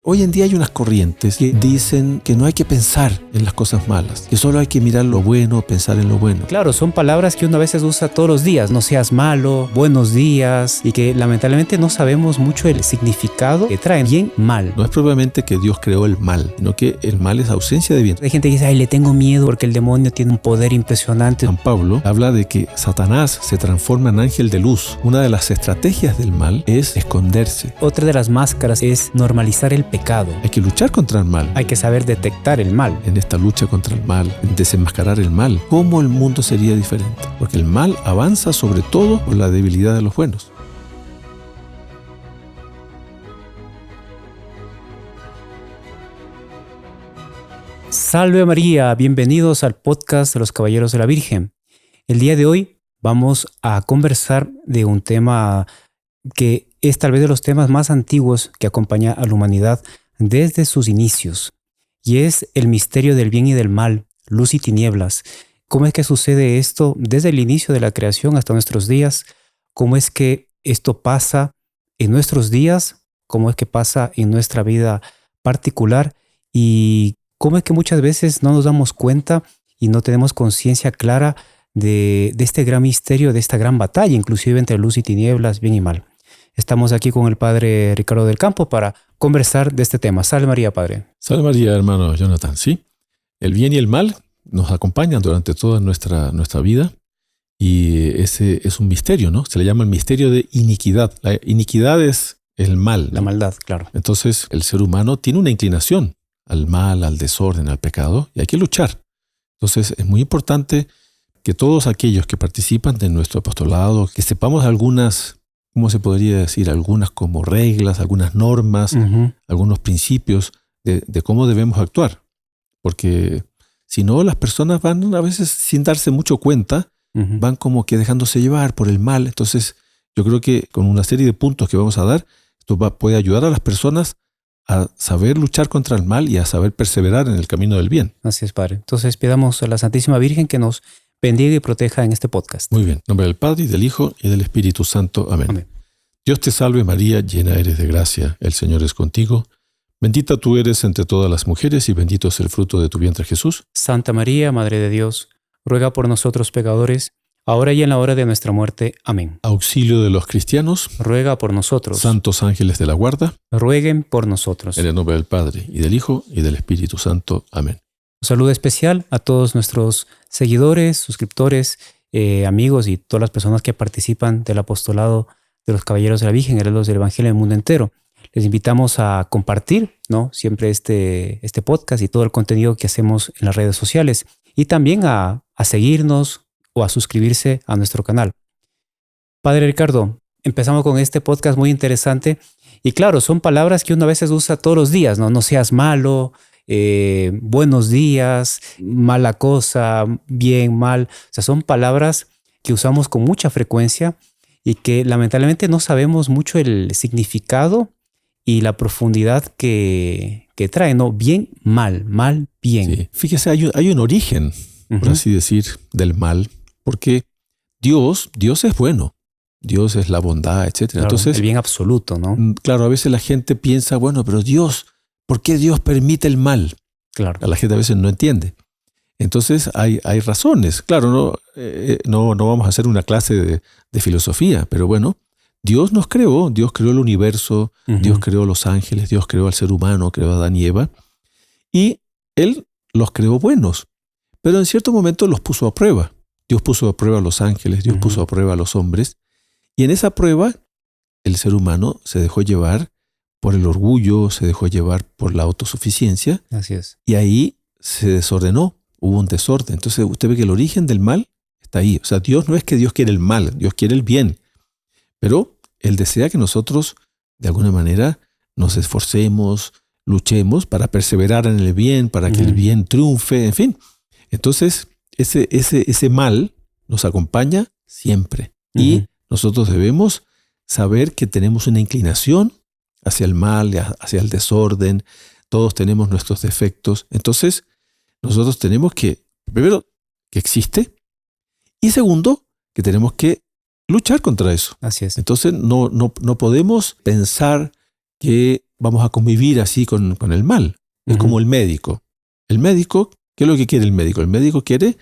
Hoy en día hay unas corrientes que dicen que no hay que pensar en las cosas malas, que solo hay que mirar lo bueno, pensar en lo bueno. Claro, son palabras que uno a veces usa todos los días. No seas malo, buenos días, y que lamentablemente no sabemos mucho el significado que traen. Bien, mal. No es propiamente que Dios creó el mal, sino que el mal es ausencia de bien. Hay gente que dice, ay, le tengo miedo porque el demonio tiene un poder impresionante. San Pablo habla de que Satanás se transforma en ángel de luz. Una de las estrategias del mal es esconderse. Otra de las máscaras es normalizar el pecado. Hay que luchar contra el mal. Hay que saber detectar el mal. En esta lucha contra el mal, en desenmascarar el mal, ¿cómo el mundo sería diferente? Porque el mal avanza sobre todo por la debilidad de los buenos. Salve María, bienvenidos al podcast de los Caballeros de la Virgen. El día de hoy vamos a conversar de un tema que es tal vez de los temas más antiguos que acompaña a la humanidad desde sus inicios, y es el misterio del bien y del mal, luz y tinieblas. ¿Cómo es que sucede esto desde el inicio de la creación hasta nuestros días? ¿Cómo es que esto pasa en nuestros días? ¿Cómo es que pasa en nuestra vida particular? ¿Y cómo es que muchas veces no nos damos cuenta y no tenemos conciencia clara de este gran misterio, de esta gran batalla, inclusive entre luz y tinieblas, bien y mal? Estamos aquí con el padre Ricardo del Campo para conversar de este tema. Salve María, padre. Salve María, hermano Jonathan. Sí, el bien y el mal nos acompañan durante toda nuestra vida y ese es un misterio, ¿no? Se le llama el misterio de iniquidad. La iniquidad es el mal, ¿no? La maldad, claro. Entonces, el ser humano tiene una inclinación al mal, al desorden, al pecado, y hay que luchar. Entonces, es muy importante que todos aquellos que participan de nuestro apostolado, que sepamos algunas, ¿cómo se podría decir? Algunas como reglas, algunas normas, algunos principios de cómo debemos actuar. Porque si no, las personas van a veces sin darse mucho cuenta, van como que dejándose llevar por el mal. Entonces, yo creo que con una serie de puntos que vamos a dar, esto puede ayudar a las personas a saber luchar contra el mal y a saber perseverar en el camino del bien. Así es, padre. Entonces pidamos a la Santísima Virgen que nos bendiga y proteja en este podcast. Muy bien. En nombre del Padre, y del Hijo, y del Espíritu Santo. Amén. Amén. Dios te salve María, llena eres de gracia, el Señor es contigo. Bendita tú eres entre todas las mujeres y bendito es el fruto de tu vientre Jesús. Santa María, Madre de Dios, ruega por nosotros pecadores, ahora y en la hora de nuestra muerte. Amén. Auxilio de los cristianos, Ruega por nosotros. santos ángeles de la guarda, Rueguen por nosotros. en el nombre del Padre, y del Hijo, y del Espíritu Santo. Amén. Un saludo especial a todos nuestros seguidores, suscriptores, amigos y todas las personas que participan del apostolado de los Caballeros de la Virgen, herederos del Evangelio en el mundo entero. Les invitamos a compartir, ¿no?, siempre este podcast y todo el contenido que hacemos en las redes sociales, y también a seguirnos o a suscribirse a nuestro canal. Padre Ricardo, empezamos con este podcast muy interesante y claro, son palabras que uno a veces usa todos los días, ¿no? No seas malo, buenos días, mala cosa, bien, mal. O sea, son palabras que usamos con mucha frecuencia y que lamentablemente no sabemos mucho el significado y la profundidad que trae, ¿no? Bien, mal, mal, bien. Sí. Fíjese, hay un origen, por así decir, del mal, porque Dios es bueno. Dios es la bondad, etc. Claro, Entonces, el bien absoluto, ¿no? Claro, a veces la gente piensa, bueno, pero Dios, ¿por qué Dios permite el mal? Claro. La gente a veces no entiende. Entonces hay razones. Claro, no vamos a hacer una clase de filosofía, pero bueno, Dios nos creó, Dios creó el universo, Dios creó los ángeles, Dios creó al ser humano, creó a Adán y Eva, y Él los creó buenos, pero en cierto momento los puso a prueba. Dios puso a prueba a los ángeles, Dios puso a prueba a los hombres, y en esa prueba el ser humano se dejó llevar por el orgullo, se dejó llevar por la autosuficiencia. Así es. Y ahí se desordenó, hubo un desorden. Entonces usted ve que el origen del mal está ahí. O sea, Dios no es que Dios quiere el mal, Dios quiere el bien. Pero Él desea que nosotros, de alguna manera, nos esforcemos, luchemos para perseverar en el bien, para que el bien triunfe, en fin. Entonces, ese mal nos acompaña siempre. Y nosotros debemos saber que tenemos una inclinación hacia el mal, hacia el desorden. Todos tenemos nuestros defectos. Entonces, nosotros tenemos que, primero, que existe. Y segundo, que tenemos que luchar contra eso. Así es. Entonces, no podemos pensar que vamos a convivir así con el mal. Es como el médico. El médico, ¿qué es lo que quiere el médico? El médico quiere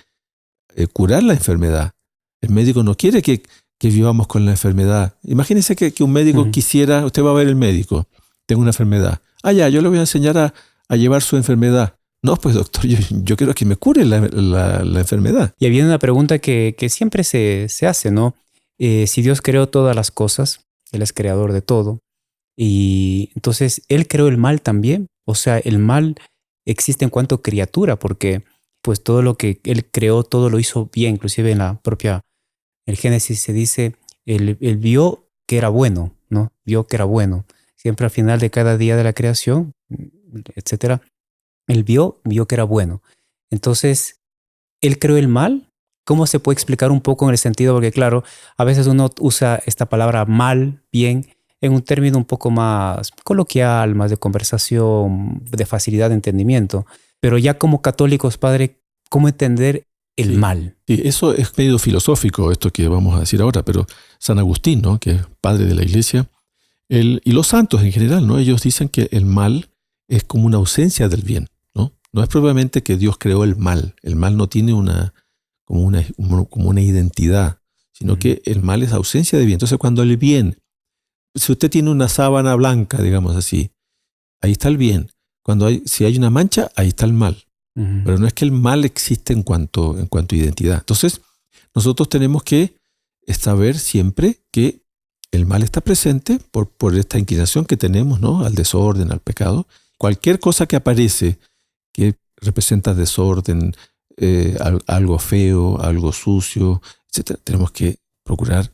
curar la enfermedad. El médico no quiere que vivamos con la enfermedad. Imagínense que un médico quisiera, usted va a ver el médico, tengo una enfermedad. Ya, yo le voy a enseñar a llevar su enfermedad. No, pues doctor, yo quiero que me cure la enfermedad. Y había una pregunta que siempre se hace, ¿no? Si Dios creó todas las cosas, Él es creador de todo, y entonces Él creó el mal también. O sea, el mal existe en cuanto criatura, porque pues todo lo que Él creó, todo lo hizo bien, inclusive en la propia, el Génesis se dice, Él vio que era bueno, ¿no? Vio que era bueno. Siempre al final de cada día de la creación, etcétera, Él vio que era bueno. Entonces, Él creó el mal. ¿Cómo se puede explicar un poco en el sentido? Porque claro, a veces uno usa esta palabra mal, bien, en un término un poco más coloquial, más de conversación, de facilidad de entendimiento. Pero ya como católicos, padre, ¿cómo entender el mal? Sí, eso es medio filosófico, esto que vamos a decir ahora, pero San Agustín, ¿no?, que es padre de la Iglesia, y los santos en general, ¿no?, ellos dicen que el mal es como una ausencia del bien, ¿no? No es propiamente que Dios creó el mal. El mal no tiene como una identidad, sino que el mal es ausencia de bien. Entonces, cuando el bien, si usted tiene una sábana blanca, digamos así, ahí está el bien. Si hay una mancha, ahí está el mal. Pero no es que el mal existe en cuanto a identidad. Entonces, nosotros tenemos que saber siempre que el mal está presente por esta inclinación que tenemos, ¿no?, al desorden, al pecado. Cualquier cosa que aparece que representa desorden, algo feo, algo sucio, etc., tenemos que procurar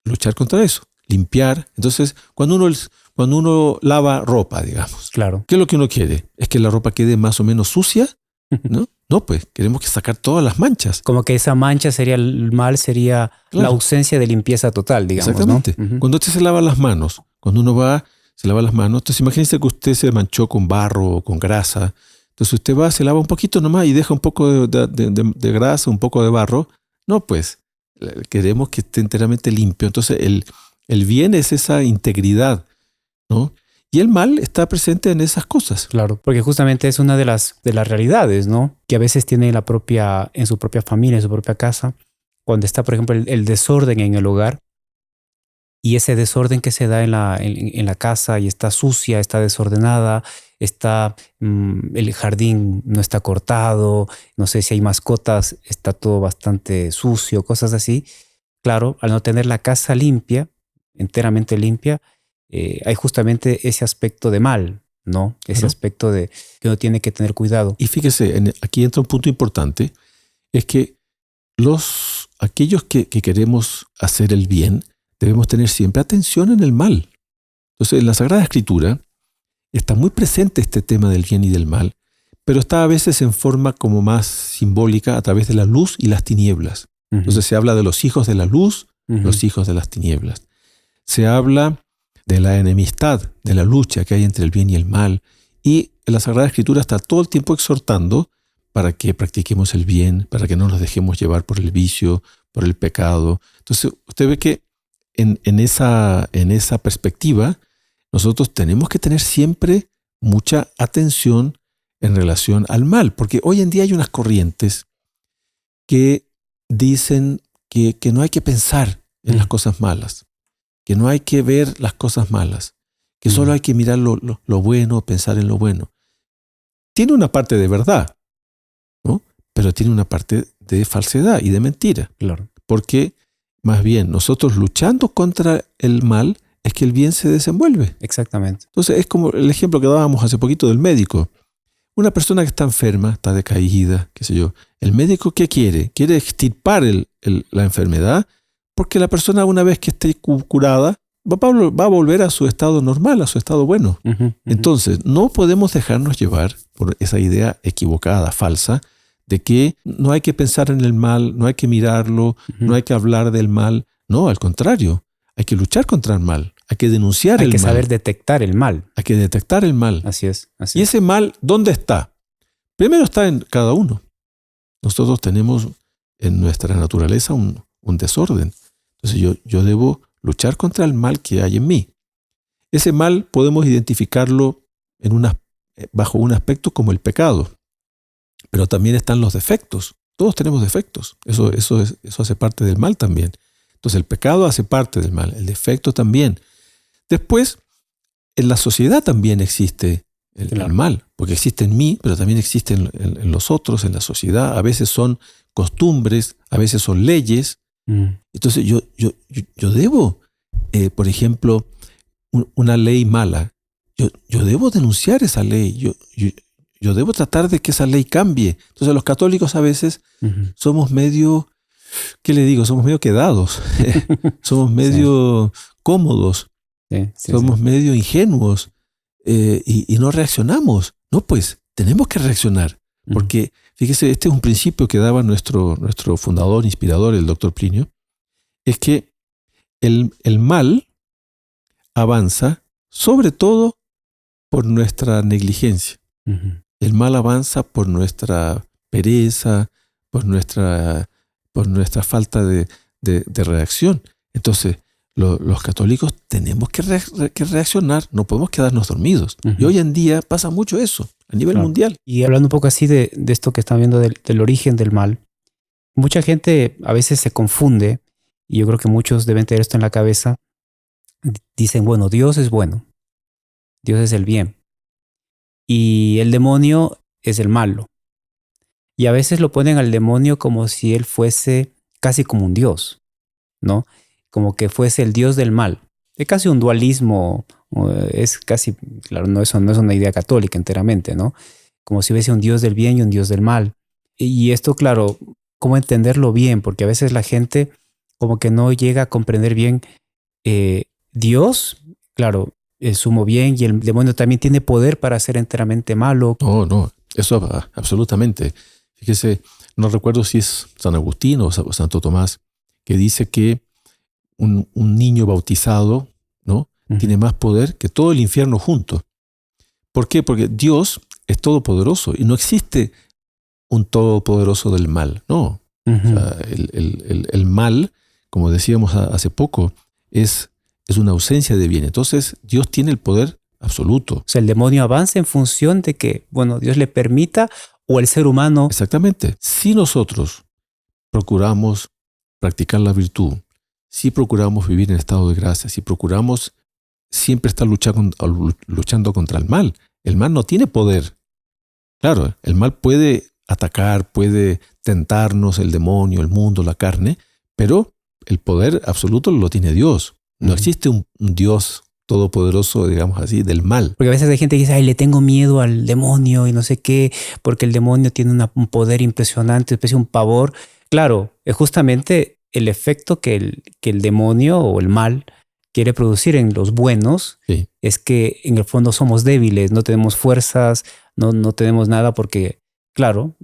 luchar contra eso, limpiar. Entonces, cuando uno lava ropa, digamos, Claro. ¿qué es lo que uno quiere? ¿Es que la ropa quede más o menos sucia? ¿No? No, pues queremos que sacar todas las manchas. Como que esa mancha sería el mal, sería la ausencia de limpieza total, digamos. Exactamente. ¿No? Cuando usted se lava las manos, cuando uno se lava las manos, entonces imagínese que usted se manchó con barro o con grasa. Entonces usted se lava un poquito nomás y deja un poco de grasa, un poco de barro. No, pues queremos que esté enteramente limpio. Entonces el bien es esa integridad, ¿no? Y el mal está presente en esas cosas. Claro, porque justamente es una de las realidades, ¿no?, que a veces tiene en su propia familia, en su propia casa, cuando está, por ejemplo, el desorden en el hogar, y ese desorden que se da en la casa y está sucia, está desordenada, el jardín no está cortado, no sé si hay mascotas, está todo bastante sucio, cosas así. Claro, al no tener la casa limpia, enteramente limpia, hay justamente ese aspecto de mal, ¿no? Ese aspecto de que uno tiene que tener cuidado. Y fíjese, aquí entra un punto importante, es que aquellos que queremos hacer el bien, debemos tener siempre atención en el mal. Entonces, en la Sagrada Escritura está muy presente este tema del bien y del mal, pero está a veces en forma como más simbólica a través de la luz y las tinieblas. Entonces se habla de los hijos de la luz, los hijos de las tinieblas. Se habla de la enemistad, de la lucha que hay entre el bien y el mal. Y en la Sagrada Escritura está todo el tiempo exhortando para que practiquemos el bien, para que no nos dejemos llevar por el vicio, por el pecado. Entonces, usted ve que en esa perspectiva, nosotros tenemos que tener siempre mucha atención en relación al mal, porque hoy en día hay unas corrientes que dicen que no hay que pensar en las cosas malas, que no hay que ver las cosas malas, que solo hay que mirar lo bueno, pensar en lo bueno. Tiene una parte de verdad, ¿no?, pero tiene una parte de falsedad y de mentira. Claro. Porque más bien nosotros luchando contra el mal es que el bien se desenvuelve. Exactamente. Entonces es como el ejemplo que dábamos hace poquito del médico. Una persona que está enferma, está decaída, qué sé yo. ¿El médico qué quiere? Quiere extirpar la enfermedad, porque la persona, una vez que esté curada, va a volver a su estado normal, a su estado bueno. Entonces, no podemos dejarnos llevar por esa idea equivocada, falsa, de que no hay que pensar en el mal, no hay que mirarlo, no hay que hablar del mal. No, al contrario, hay que luchar contra el mal, hay que denunciar el mal. Hay que saber detectar el mal. Hay que detectar el mal. Así es. Y ese mal, ¿dónde está? Primero está en cada uno. Nosotros tenemos en nuestra naturaleza un desorden. Entonces yo debo luchar contra el mal que hay en mí. Ese mal podemos identificarlo bajo un aspecto como el pecado, pero también están los defectos. Todos tenemos defectos. Eso hace parte del mal también. Entonces el pecado hace parte del mal, el defecto también. Después, en la sociedad también existe el mal, porque existe en mí, pero también existe en los otros, en la sociedad. A veces son costumbres, a veces son leyes. Entonces yo debo, por ejemplo, una ley mala, yo debo denunciar esa ley, yo debo tratar de que esa ley cambie. Entonces los católicos a veces somos medio, ¿qué le digo? Somos medio quedados, somos medio cómodos, somos medio ingenuos y no reaccionamos. No, pues tenemos que reaccionar, porque fíjese, este es un principio que daba nuestro fundador, inspirador, el doctor Plinio, es que el mal avanza sobre todo por nuestra negligencia. El mal avanza por nuestra pereza, por nuestra falta de reacción. Entonces, los católicos tenemos que reaccionar, no podemos quedarnos dormidos. Y hoy en día pasa mucho eso, a nivel mundial. Y hablando un poco así de esto que están viendo del origen del mal, mucha gente a veces se confunde, y yo creo que muchos deben tener esto en la cabeza. Dicen, bueno, Dios es bueno, Dios es el bien, y el demonio es el malo. Y a veces lo ponen al demonio como si él fuese casi como un dios, ¿no? Como que fuese el dios del mal. Es casi un dualismo, es casi, claro, eso no es una idea católica enteramente, ¿no? Como si hubiese un dios del bien y un dios del mal. Y esto, claro, ¿cómo entenderlo bien? Porque a veces la gente como que no llega a comprender bien Dios, claro, es sumo bien, y el demonio también tiene poder para ser enteramente malo. No, eso absolutamente. Fíjese, no recuerdo si es San Agustín o Santo Tomás, que dice que un niño bautizado, ¿no? Tiene más poder que todo el infierno junto. ¿Por qué? Porque Dios es todopoderoso y no existe un todopoderoso del mal. No. O sea, el mal, como decíamos hace poco, es una ausencia de bien. Entonces, Dios tiene el poder absoluto. O sea, el demonio avanza en función de que, bueno, Dios le permita, o el ser humano. Exactamente. Si nosotros procuramos practicar la virtud, si procuramos vivir en estado de gracia, si procuramos siempre estar luchando contra el mal no tiene poder. Claro, el mal puede atacar, puede tentarnos, el demonio, el mundo, la carne, pero el poder absoluto lo tiene Dios. No existe un Dios todopoderoso, digamos así, del mal. Porque a veces hay gente que dice, ay, le tengo miedo al demonio y no sé qué, porque el demonio tiene un poder impresionante, especie de un pavor. Claro, es justamente el efecto que el demonio o el mal quiere producir en los buenos, sí. Es que en el fondo somos débiles, no tenemos fuerzas, no tenemos nada, porque, claro,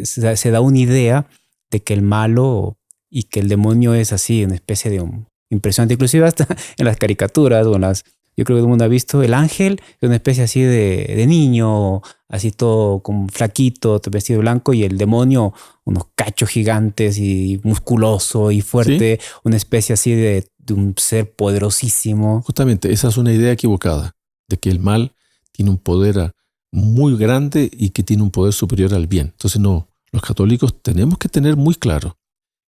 se da una idea de que el malo y que el demonio es así, una especie de impresionante. Inclusive hasta en las caricaturas o yo creo que todo el mundo ha visto el ángel, es una especie así de niño, así todo como flaquito, vestido de blanco, y el demonio, unos cachos gigantes y musculoso y fuerte, ¿sí? Una especie así de un ser poderosísimo. Justamente, esa es una idea equivocada, de que el mal tiene un poder muy grande y que tiene un poder superior al bien. Entonces no, los católicos tenemos que tener muy claro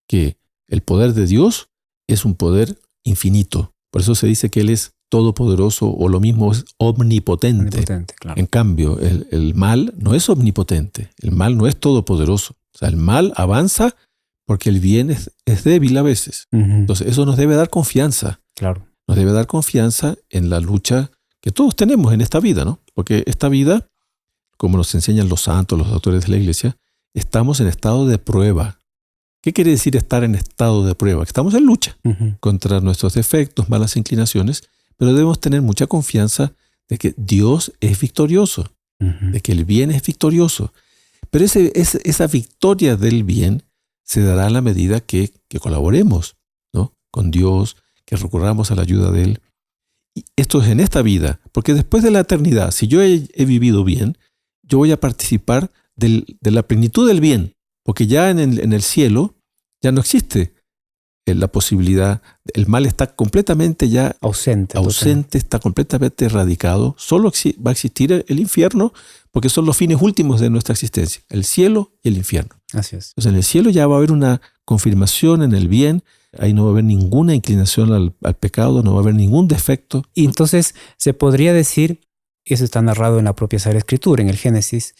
que el poder de Dios es un poder infinito. Por eso se dice que Él es todopoderoso, o lo mismo es omnipotente. Claro. En cambio, el mal no es omnipotente. El mal no es todopoderoso. O sea, el mal avanza porque el bien es débil a veces. Entonces, eso nos debe dar confianza. Claro. Nos debe dar confianza en la lucha que todos tenemos en esta vida, ¿no? Porque esta vida, como nos enseñan los santos, los doctores de la Iglesia, estamos en estado de prueba. ¿Qué quiere decir estar en estado de prueba? Estamos en lucha contra nuestros defectos, malas inclinaciones, pero debemos tener mucha confianza de que Dios es victorioso, de que el bien es victorioso. Pero esa victoria del bien se dará a la medida que colaboremos, ¿no? Con Dios, que recurramos a la ayuda de Él. Y esto es en esta vida, porque después de la eternidad, si yo he vivido bien, yo voy a participar de la plenitud del bien, porque ya en el cielo ya no existe la posibilidad, el mal está completamente ya Ausente. está completamente erradicado. Solo va a existir el infierno porque son los fines últimos de nuestra existencia, el cielo y el infierno. Así es. Entonces en el cielo ya va a haber una confirmación en el bien, ahí no va a haber ninguna inclinación al pecado, no va a haber ningún defecto. Y entonces se podría decir, eso está narrado en la propia Sagrada Escritura, en el Génesis,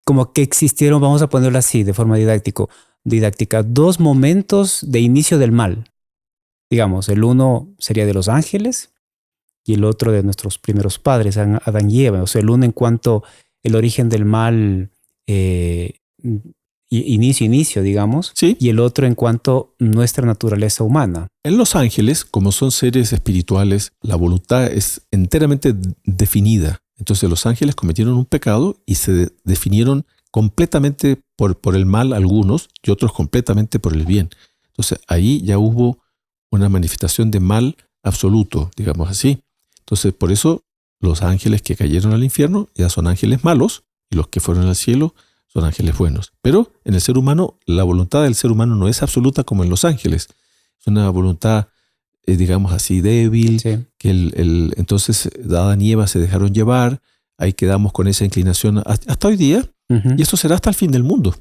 como que existieron, vamos a ponerlo así, de forma didáctica, dos momentos de inicio del mal. Digamos, el uno sería de los ángeles y el otro de nuestros primeros padres, Adán y Eva. O sea, el uno en cuanto el origen del mal, inicio, digamos, Sí. y el otro en cuanto nuestra naturaleza humana. En los ángeles, como son seres espirituales, la voluntad es enteramente definida. Entonces los ángeles cometieron un pecado y se definieron completamente por el mal algunos y otros completamente por el bien. Entonces ahí ya hubo una manifestación de mal absoluto, digamos así. Entonces por eso los ángeles que cayeron al infierno ya son ángeles malos y los que fueron al cielo son ángeles buenos. Pero en el ser humano, la voluntad del ser humano no es absoluta como en los ángeles. Es una voluntad, digamos así, débil, Sí. que entonces Adán y Eva se dejaron llevar, ahí quedamos con esa inclinación hasta hoy día, Uh-huh. y eso será hasta el fin del mundo.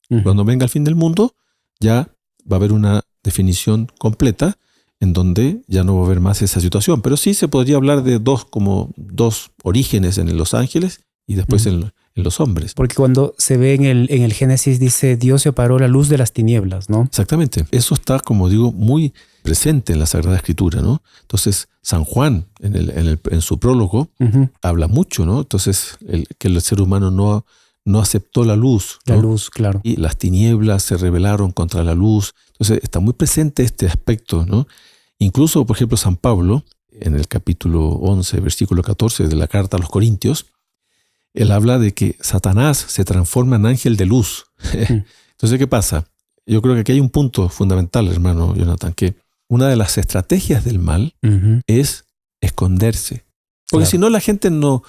Uh-huh. Cuando venga el fin del mundo, ya va a haber una definición completa en donde ya no va a haber más esa situación. Pero sí se podría hablar de dos orígenes en los ángeles y después en los hombres. Porque cuando se ve en el Génesis dice, Dios separó la luz de las tinieblas, ¿no? Exactamente. Eso está, como digo, muy presente en la Sagrada Escritura, ¿no? Entonces, San Juan, en su prólogo, Uh-huh. habla mucho, ¿no? Entonces, que el ser humano no aceptó la luz, ¿no? La luz, claro. Y las tinieblas se rebelaron contra la luz. Entonces, está muy presente este aspecto, ¿no? Incluso, por ejemplo, San Pablo, en el capítulo 11, versículo 14 de la carta a los Corintios, él habla de que Satanás se transforma en ángel de luz. Entonces, ¿qué pasa? Yo creo que aquí hay un punto fundamental, hermano Jonathan, que una de las estrategias del mal Uh-huh. es esconderse. Porque Claro. si no, la gente no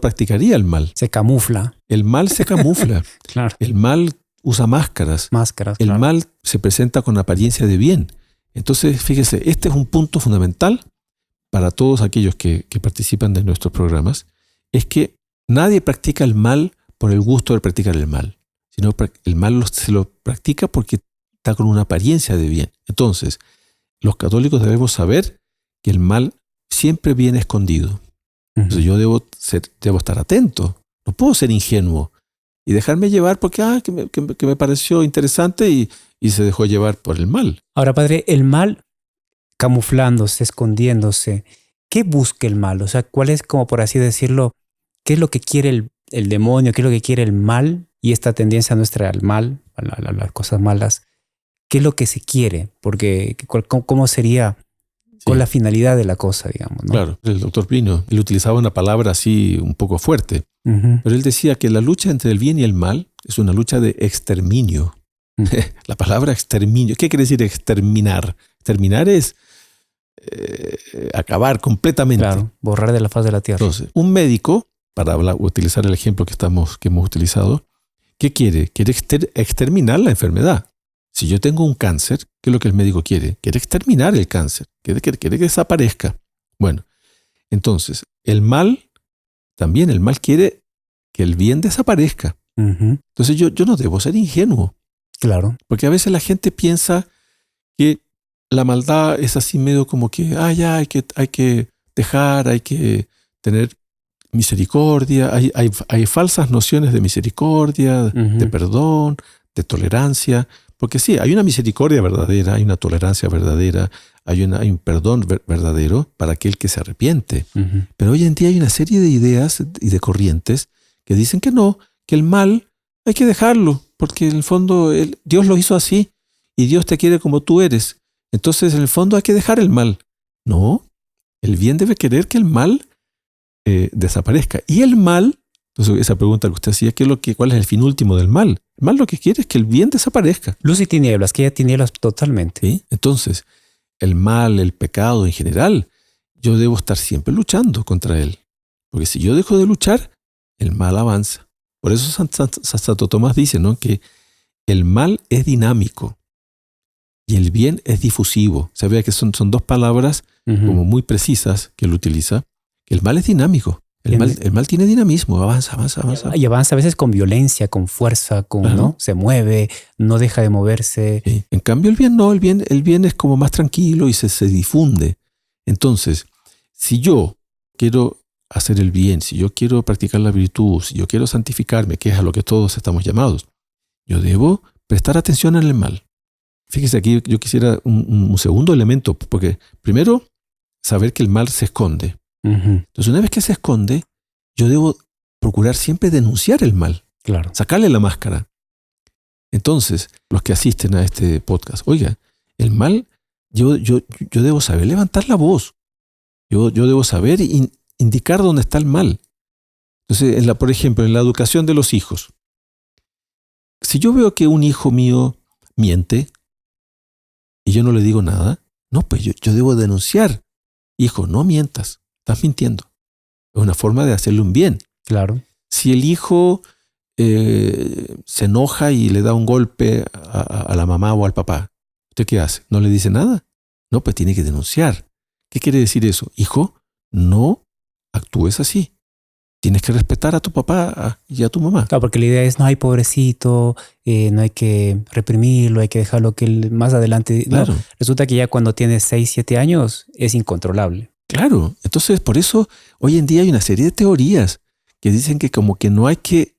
practicaría el mal. Se camufla. El mal se camufla. Claro. El mal usa máscaras. Máscaras, El claro. mal se presenta con apariencia de bien. Entonces, fíjese, este es un punto fundamental para todos aquellos que participan de nuestros programas, es que nadie practica el mal por el gusto de practicar el mal, sino el mal se lo practica porque está con una apariencia de bien. Entonces, los católicos debemos saber que el mal siempre viene escondido. Uh-huh. Entonces yo debo estar atento, no puedo ser ingenuo y dejarme llevar porque que me pareció interesante y se dejó llevar por el mal. Ahora, padre, el mal camuflándose, escondiéndose, ¿qué busca el mal? O sea, ¿cuál es, como por así decirlo, qué es lo que quiere el demonio, qué es lo que quiere el mal y esta tendencia nuestra al mal, a las cosas malas? ¿Qué es lo que se quiere? Porque ¿cómo sería con la finalidad de la cosa, digamos, ¿no? Claro, el doctor Plinio, él utilizaba una palabra así un poco fuerte, Uh-huh. pero él decía que la lucha entre el bien y el mal es una lucha de exterminio. La palabra exterminio, ¿qué quiere decir exterminar? Exterminar es acabar completamente. Claro, borrar de la faz de la tierra. Entonces, un médico, para utilizar el ejemplo que hemos utilizado, ¿qué quiere? Quiere exterminar la enfermedad. Si yo tengo un cáncer, ¿qué es lo que el médico quiere? Quiere exterminar el cáncer, quiere que desaparezca. Bueno, entonces, el mal quiere que el bien desaparezca. Uh-huh. Entonces yo no debo ser ingenuo, Claro. porque a veces la gente piensa que la maldad es así medio como que, ya hay que dejar, hay que tener misericordia, hay falsas nociones de misericordia, Uh-huh. de perdón, de tolerancia, porque sí, hay una misericordia verdadera, hay una tolerancia verdadera, hay un perdón verdadero para aquel que se arrepiente. Uh-huh. Pero hoy en día hay una serie de ideas y de corrientes que dicen que no, que el mal hay que dejarlo, porque en el fondo Dios lo hizo así y Dios te quiere como tú eres. Entonces, en el fondo hay que dejar el mal. No, el bien debe querer que el mal desaparezca. Y el mal, entonces esa pregunta que usted hacía, ¿cuál es el fin último del mal? El mal lo que quiere es que el bien desaparezca. Luz y tinieblas, que ya tinieblas totalmente. ¿Sí? Entonces, el mal, el pecado en general, yo debo estar siempre luchando contra él. Porque si yo dejo de luchar, el mal avanza. Por eso Santo Tomás dice, ¿no?, que el mal es dinámico. y el bien es difusivo. Se ve que son dos palabras como muy precisas que él utiliza. El mal es dinámico. El mal tiene dinamismo, avanza. Y avanza a veces con violencia, con fuerza, ¿no? Se mueve, no deja de moverse. Sí. En cambio, el bien no, el bien es como más tranquilo y se difunde. Entonces, si yo quiero hacer el bien, si yo quiero practicar la virtud, si yo quiero santificarme, que es a lo que todos estamos llamados, yo debo prestar atención en el mal. Fíjese, aquí yo quisiera un segundo elemento, porque primero, saber que el mal se esconde. Entonces, una vez que se esconde, yo debo procurar siempre denunciar el mal. Claro. Sacarle la máscara. Entonces, los que asisten a este podcast, oiga, el mal, yo debo saber levantar la voz. Yo debo saber indicar dónde está el mal. Entonces, por ejemplo, en la educación de los hijos. Si yo veo que un hijo mío miente y yo no le digo nada, no, pues yo debo denunciar. Hijo, no mientas, estás mintiendo. Es una forma de hacerle un bien. Claro. Si el hijo se enoja y le da un golpe a la mamá o al papá, ¿usted qué hace? ¿No le dice nada? No, pues tiene que denunciar. ¿Qué quiere decir eso? Hijo, no actúes así. Tienes que respetar a tu papá y a tu mamá. Claro, porque la idea es, no hay pobrecito, no hay que reprimirlo, hay que dejarlo que él más adelante... Claro. No, resulta que ya cuando tiene 6, 7 años es incontrolable. Claro. Entonces, por eso, hoy en día hay una serie de teorías que dicen que como que no hay que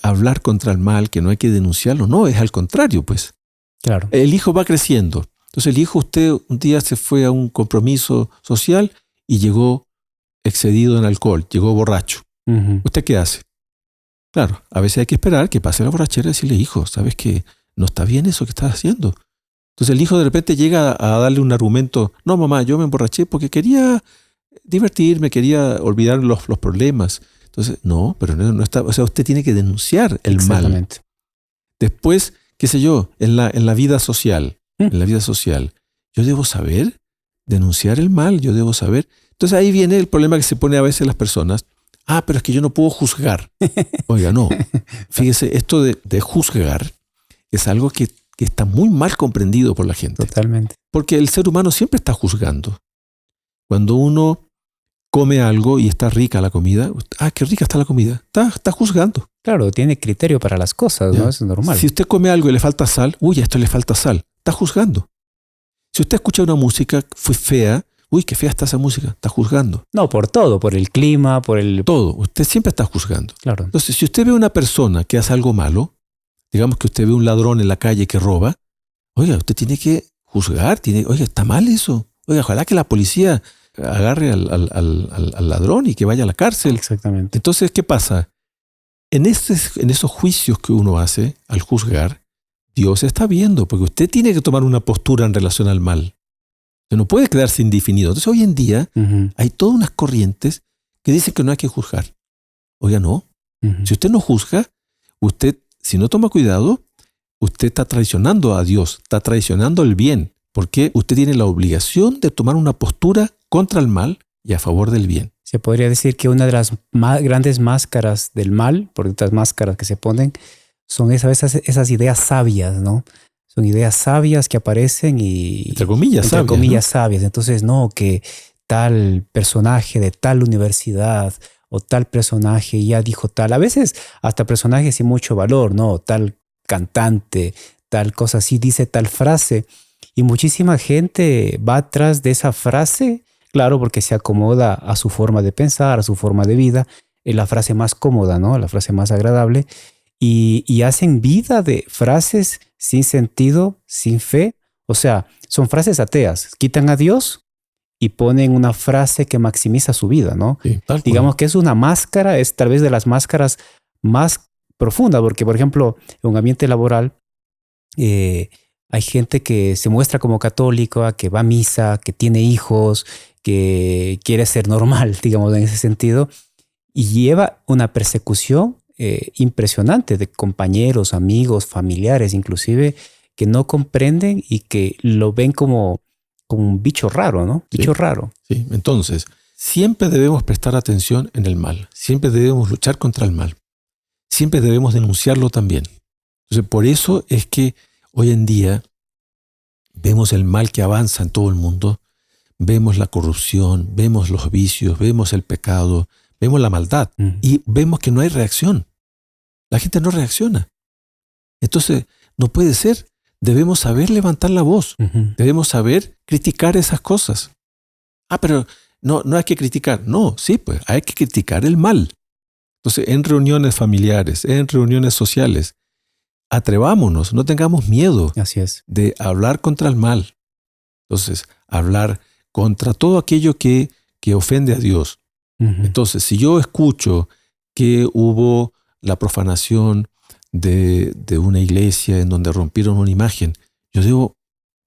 hablar contra el mal, que no hay que denunciarlo. No, es al contrario, pues. Claro. El hijo va creciendo. Entonces, el hijo, usted un día se fue a un compromiso social y llegó excedido en alcohol, llegó borracho. ¿Usted qué hace? Claro, a veces hay que esperar que pase la borrachera y decirle, hijo, ¿sabes que no está bien eso que estás haciendo? Entonces el hijo de repente llega a darle un argumento, no mamá, yo me emborraché porque quería divertirme, quería olvidar los problemas. Entonces, no, pero no está, o sea, usted tiene que denunciar el mal. Después, qué sé yo, en la vida social, yo debo saber denunciar el mal, yo debo saber. Entonces ahí viene el problema que se pone a veces las personas. Ah, pero es que yo no puedo juzgar. Oiga, no. Fíjese, esto de juzgar es algo que está muy mal comprendido por la gente. Totalmente. Porque el ser humano siempre está juzgando. Cuando uno come algo y está rica la comida, qué rica está la comida, está juzgando. Claro, tiene criterio para las cosas, ¿no? Eso es normal. Si usted come algo y le falta sal, a esto le falta sal, está juzgando. Si usted escucha una música fue fea, qué fea está esa música, está juzgando. No, por todo, por el clima, por el... Todo, usted siempre está juzgando. Claro. Entonces, si usted ve a una persona que hace algo malo, digamos que usted ve un ladrón en la calle que roba, usted tiene que juzgar, está mal eso. Ojalá que la policía agarre al ladrón y que vaya a la cárcel. Exactamente. Entonces, ¿qué pasa? En esos juicios que uno hace al juzgar, Dios está viendo, porque usted tiene que tomar una postura en relación al mal. Usted no puede quedarse indefinido. Entonces, hoy en día hay todas unas corrientes que dicen que no hay que juzgar. No. Si usted no juzga, si no toma cuidado, usted está traicionando a Dios, está traicionando el bien, porque usted tiene la obligación de tomar una postura contra el mal y a favor del bien. Se podría decir que una de las grandes máscaras del mal, por estas máscaras que se ponen, son esas ideas sabias, ¿no? Son ideas sabias que aparecen y... Entre comillas sabias. Entonces, no, que tal personaje de tal universidad o tal personaje ya dijo tal. A veces hasta personajes sin mucho valor, ¿no? Tal cantante, tal cosa así, dice tal frase. Y muchísima gente va atrás de esa frase, claro, porque se acomoda a su forma de pensar, a su forma de vida. Es la frase más cómoda, ¿no? La frase más agradable. Y hacen vida de frases sin sentido, sin fe. O sea, son frases ateas. Quitan a Dios y ponen una frase que maximiza su vida, ¿no? Sí, digamos que es una máscara, es tal vez de las máscaras más profundas, porque, por ejemplo, en un ambiente laboral hay gente que se muestra como católica, que va a misa, que tiene hijos, que quiere ser normal, digamos, en ese sentido, y lleva una persecución impresionante de compañeros, amigos, familiares, inclusive, que no comprenden y que lo ven como un bicho raro, ¿no? Bicho raro. Sí, entonces, siempre debemos prestar atención en el mal. Siempre debemos luchar contra el mal. Siempre debemos denunciarlo también. Entonces, por eso es que hoy en día vemos el mal que avanza en todo el mundo, vemos la corrupción, vemos los vicios, vemos el pecado, vemos la maldad y vemos que no hay reacción. La gente no reacciona. Entonces, no puede ser. Debemos saber levantar la voz. Debemos saber criticar esas cosas. Pero no hay que criticar. No, sí, pues hay que criticar el mal. Entonces, en reuniones familiares, en reuniones sociales, atrevámonos, no tengamos miedo Así es. de hablar contra el mal. Entonces, hablar contra todo aquello que ofende a Dios. Entonces, si yo escucho que hubo la profanación de una iglesia en donde rompieron una imagen, yo debo,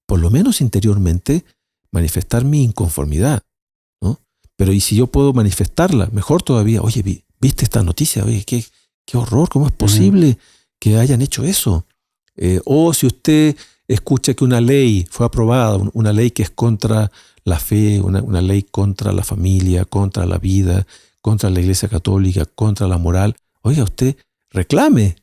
por lo menos interiormente, manifestar mi inconformidad, ¿no? Pero y si yo puedo manifestarla, mejor todavía, oye, ¿viste esta noticia? Oye, qué horror, ¿cómo es posible que hayan hecho eso? O si usted escucha que una ley fue aprobada, una ley que es contra la fe, una ley contra la familia, contra la vida, contra la Iglesia Católica, contra la moral, oiga, usted reclame,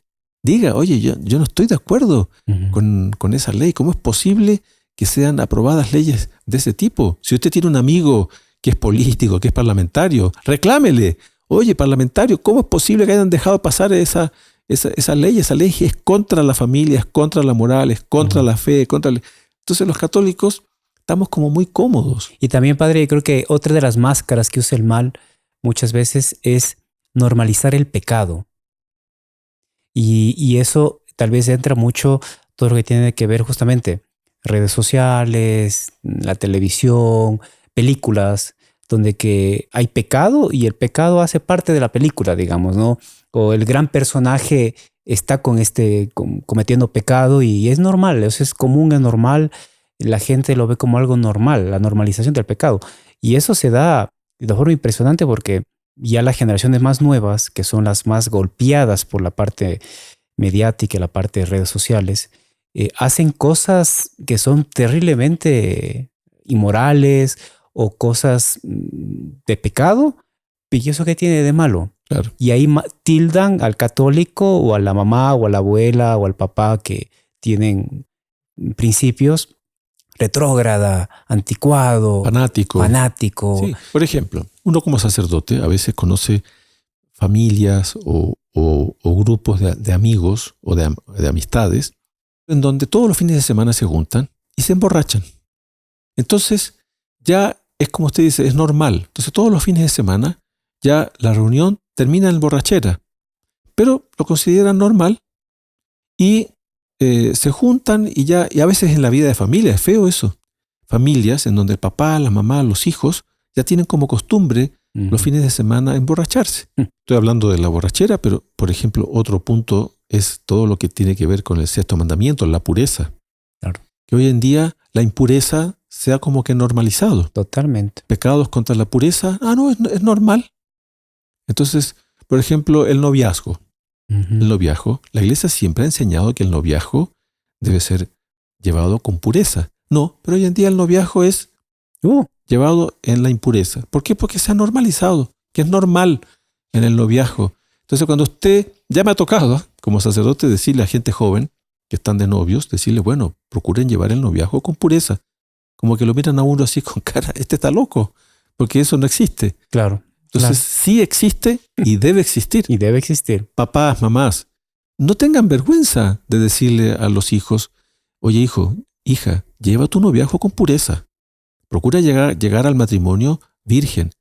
diga, oye, yo no estoy de acuerdo con esa ley. ¿Cómo es posible que sean aprobadas leyes de ese tipo? Si usted tiene un amigo que es político, que es parlamentario, reclámele. Oye, parlamentario, ¿cómo es posible que hayan dejado pasar esa ley? Esa ley es contra la familia, es contra la moral, es contra la fe, Entonces los católicos estamos como muy cómodos. Y también, padre, creo que otra de las máscaras que usa el mal muchas veces es normalizar el pecado. Y eso tal vez entra mucho todo lo que tiene que ver justamente redes sociales, la televisión, películas, donde que hay pecado y el pecado hace parte de la película, digamos, ¿no? O el gran personaje está cometiendo pecado y es normal, eso es común, es normal, la gente lo ve como algo normal, la normalización del pecado. Y eso se da de forma impresionante porque ya las generaciones más nuevas, que son las más golpeadas por la parte mediática y la parte de redes sociales, hacen cosas que son terriblemente inmorales o cosas de pecado. ¿Y eso qué tiene de malo? Claro. Y ahí tildan al católico o a la mamá o a la abuela o al papá que tienen principios retrógrada, anticuado, fanático. Sí. Por ejemplo, uno como sacerdote a veces conoce familias o grupos de amigos o de amistades en donde todos los fines de semana se juntan y se emborrachan. Entonces ya es como usted dice, es normal. Entonces todos los fines de semana ya la reunión termina en borrachera, pero lo consideran normal y se juntan y a veces en la vida de familia, es feo eso. Familias en donde el papá, la mamá, los hijos ya tienen como costumbre los fines de semana emborracharse. Estoy hablando de la borrachera, pero por ejemplo otro punto es todo lo que tiene que ver con el sexto mandamiento, la pureza. Claro. Que hoy en día la impureza se ha como que normalizado. Totalmente. Pecados contra la pureza, no, es normal. Entonces, por ejemplo, el noviazgo. El noviazgo, la iglesia siempre ha enseñado que el noviazgo debe ser llevado con pureza. No, pero hoy en día el noviazgo es llevado en la impureza. ¿Por qué? Porque se ha normalizado, que es normal en el noviazgo. Entonces cuando usted, ya me ha tocado como sacerdote decirle a gente joven que están de novios, decirle, bueno, procuren llevar el noviazgo con pureza. Como que lo miran a uno así con cara, este está loco, porque eso no existe. Claro. Entonces sí existe y debe existir. Y debe existir. Papás, mamás, no tengan vergüenza de decirle a los hijos, oye hijo, hija, lleva tu noviazgo con pureza. Procura llegar al matrimonio virgen.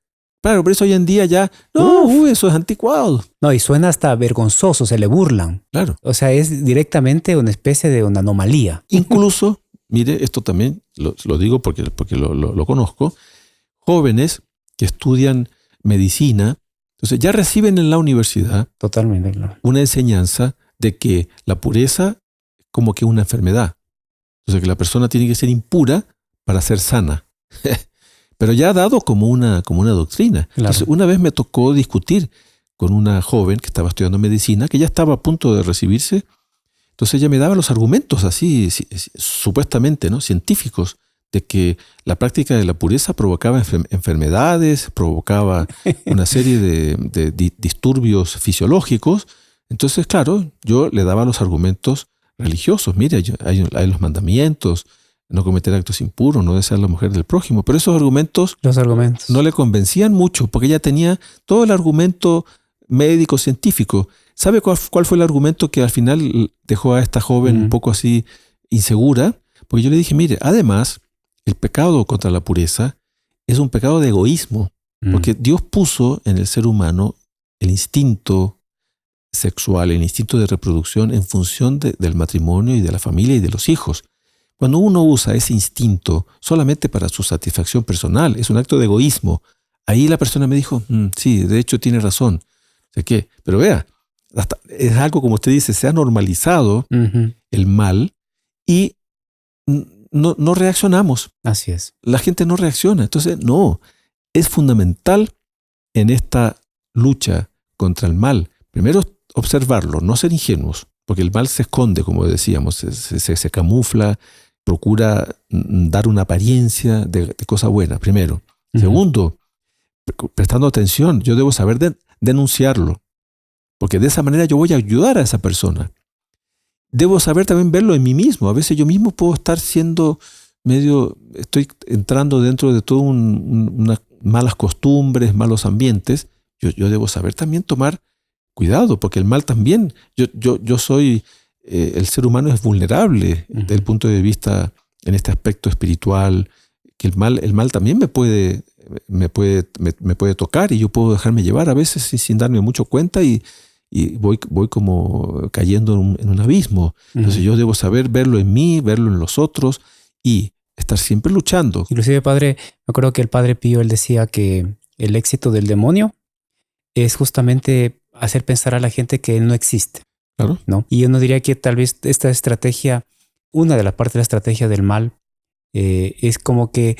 Claro, por eso hoy en día ya, eso es anticuado. No, y suena hasta vergonzoso, se le burlan. Claro. O sea, es directamente una especie de una anomalía. Incluso, mire, esto también lo digo porque lo conozco, jóvenes que estudian medicina, entonces ya reciben en la universidad totalmente claro. Una enseñanza de que la pureza es como que una enfermedad. Entonces que la persona tiene que ser impura para ser sana. Pero ya ha dado como una doctrina. Claro. Entonces una vez me tocó discutir con una joven que estaba estudiando medicina, que ya estaba a punto de recibirse. Entonces ella me daba los argumentos así, supuestamente, ¿no?, científicos, de que la práctica de la pureza provocaba enfermedades, provocaba una serie de disturbios fisiológicos. Entonces, claro, yo le daba los argumentos religiosos. Mire, hay los mandamientos, no cometer actos impuros, no desear la mujer del prójimo. Pero esos argumentos Los argumentos. no le convencían mucho, porque ella tenía todo el argumento médico, científico. ¿Sabe cuál fue el argumento que al final dejó a esta joven un poco así insegura? Porque yo le dije, mire, además, el pecado contra la pureza es un pecado de egoísmo, porque Dios puso en el ser humano el instinto sexual, el instinto de reproducción en función del matrimonio y de la familia y de los hijos. Cuando uno usa ese instinto solamente para su satisfacción personal, es un acto de egoísmo. Ahí la persona me dijo, sí, de hecho tiene razón. Sé qué, pero vea, es algo como usted dice, se ha normalizado el mal y no reaccionamos. Así es. La gente no reacciona. Entonces, no, es fundamental en esta lucha contra el mal. Primero, observarlo, no ser ingenuos, porque el mal se esconde, como decíamos, se camufla, procura dar una apariencia de cosa buena, primero. Segundo, prestando atención, yo debo saber denunciarlo, porque de esa manera yo voy a ayudar a esa persona. Debo saber también verlo en mí mismo. A veces yo mismo puedo estar siendo estoy entrando dentro de todo unas malas costumbres, malos ambientes. Yo debo saber también tomar cuidado, porque el mal también, yo soy, el ser humano es vulnerable desde el punto de vista en este aspecto espiritual, que el mal también me puede tocar y yo puedo dejarme llevar a veces sin darme mucho cuenta y voy como cayendo en un abismo. Entonces yo debo saber verlo en mí, verlo en los otros y estar siempre luchando. Inclusive, padre, me acuerdo que el padre Pío, él decía que el éxito del demonio es justamente hacer pensar a la gente que él no existe. Claro. ¿No? Y yo no diría que tal vez esta estrategia, una de las partes de la estrategia del mal, es como que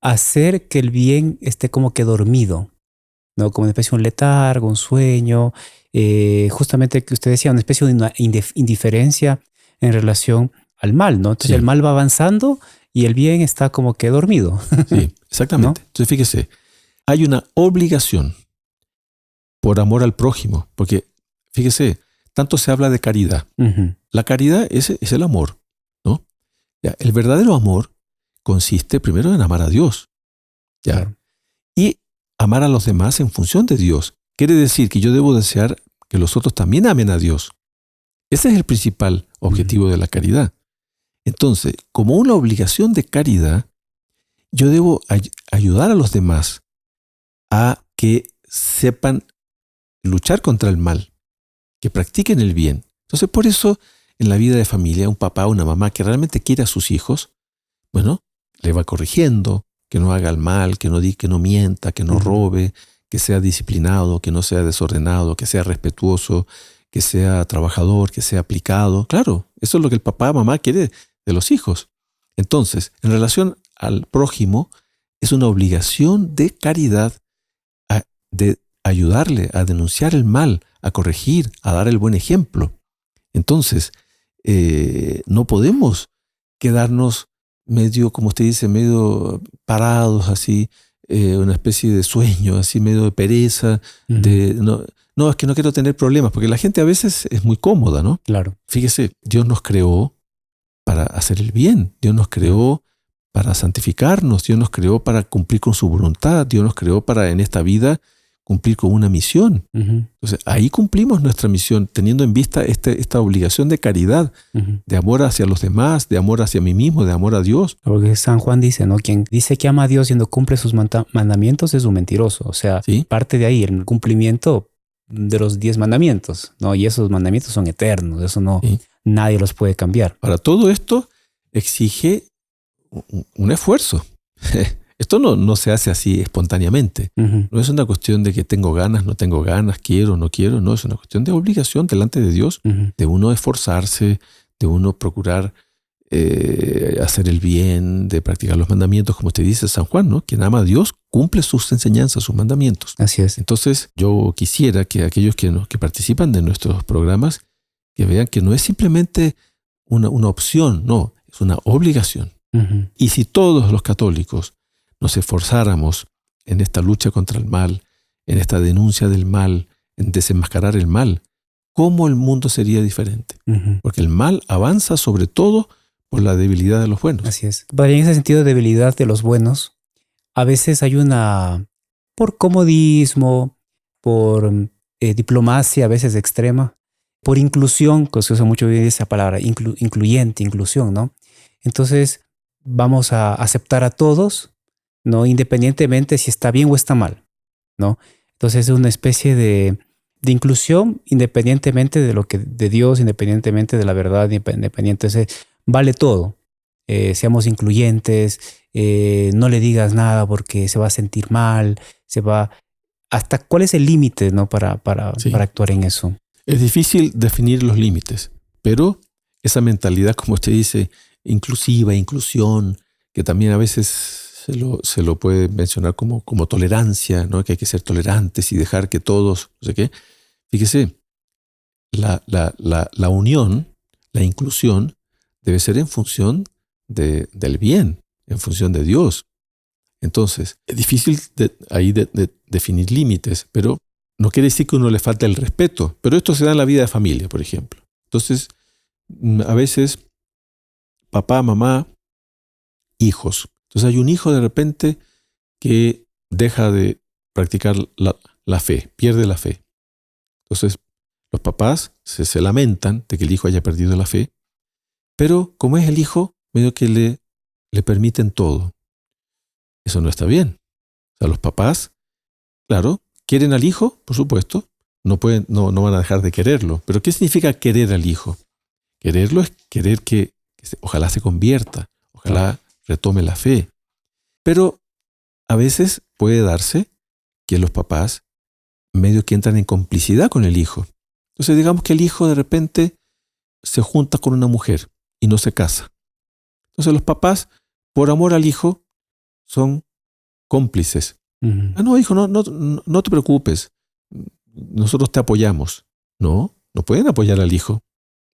hacer que el bien esté como que dormido, ¿no? Como una especie de un letargo, un sueño, justamente que usted decía, una especie de una indiferencia en relación al mal, ¿no? Entonces el mal va avanzando y el bien está como que dormido. Sí, exactamente. ¿No? Entonces fíjese, hay una obligación por amor al prójimo, porque fíjese, tanto se habla de caridad. La caridad es el amor, ¿no? Ya, el verdadero amor consiste primero en amar a Dios, ¿ya? Claro. Y amar a los demás en función de Dios. Quiere decir que yo debo desear que los otros también amen a Dios. Ese es el principal objetivo de la caridad. Entonces, como una obligación de caridad, yo debo ayudar a los demás a que sepan luchar contra el mal, que practiquen el bien. Entonces, por eso, en la vida de familia, un papá o una mamá que realmente quiere a sus hijos, bueno, le va corrigiendo, que no haga el mal, que no mienta, que no robe, que sea disciplinado, que no sea desordenado, que sea respetuoso, que sea trabajador, que sea aplicado. Claro, eso es lo que el papá o mamá quiere de los hijos. Entonces, en relación al prójimo, es una obligación de caridad de ayudarle a denunciar el mal, a corregir, a dar el buen ejemplo. Entonces, no podemos quedarnos medio, como usted dice, medio parados así, una especie de sueño, así medio de pereza, no, es que no quiero tener problemas, porque la gente a veces es muy cómoda, ¿no? Claro. Fíjese, Dios nos creó para hacer el bien, Dios nos creó para santificarnos, Dios nos creó para cumplir con su voluntad, Dios nos creó para en esta vida cumplir con una misión. Entonces, ahí cumplimos nuestra misión, teniendo en vista esta obligación de caridad, de amor hacia los demás, de amor hacia mí mismo, de amor a Dios. Porque San Juan dice, ¿no? Quien dice que ama a Dios y no cumple sus mandamientos es un mentiroso. O sea, ¿sí? Parte de ahí el cumplimiento de los 10 mandamientos, ¿no? Y esos mandamientos son eternos, eso no, ¿sí? Nadie los puede cambiar. Ahora, todo esto exige un esfuerzo. Esto no se hace así espontáneamente. No es una cuestión de que tengo ganas, no tengo ganas, quiero, no quiero. No, es una cuestión de obligación delante de Dios, de uno esforzarse, de uno procurar hacer el bien, de practicar los mandamientos, como usted dice, San Juan, ¿no? Quien ama a Dios cumple sus enseñanzas, sus mandamientos. Así es. Entonces, yo quisiera que aquellos que participan de nuestros programas, que vean que no es simplemente una opción, no, es una obligación. Y si todos los católicos nos esforzáramos en esta lucha contra el mal, en esta denuncia del mal, en desenmascarar el mal, ¿cómo el mundo sería diferente? Porque el mal avanza sobre todo por la debilidad de los buenos. Así es. Pero en ese sentido de debilidad de los buenos, a veces hay por comodismo, por diplomacia a veces extrema, por inclusión, que se usa mucho hoy esa palabra, incluyente, inclusión, ¿no? Entonces vamos a aceptar a todos, ¿no? Independientemente si está bien o está mal, ¿no? Entonces es una especie de inclusión independientemente de Dios, independientemente de la verdad, independientemente, vale todo. Seamos incluyentes, no le digas nada porque se va a sentir mal, ¿Hasta cuál es el límite, ¿no? para Sí. actuar en eso? Es difícil definir los límites, pero esa mentalidad, como usted dice, inclusiva, inclusión, que también a veces se lo puede mencionar como tolerancia, ¿no? Que hay que ser tolerantes y dejar que todos, no sé qué. Fíjese, la unión, la inclusión, debe ser en función del bien, en función de Dios. Entonces, es difícil de definir límites, pero no quiere decir que a uno le falte el respeto. Pero esto se da en la vida de familia, por ejemplo. Entonces, a veces, papá, mamá, hijos. Entonces hay un hijo de repente que deja de practicar la fe, pierde la fe. Entonces, los papás se lamentan de que el hijo haya perdido la fe, pero como es el hijo, medio que le permiten todo. Eso no está bien. O sea, los papás, claro, quieren al hijo, por supuesto, no van a dejar de quererlo. Pero ¿qué significa querer al hijo? Quererlo es querer que ojalá se convierta, ojalá retome la fe. Pero a veces puede darse que los papás medio que entran en complicidad con el hijo. Entonces digamos que el hijo de repente se junta con una mujer y no se casa. Entonces los papás, por amor al hijo, son cómplices. Uh-huh. No, hijo, no te preocupes. Nosotros te apoyamos. No pueden apoyar al hijo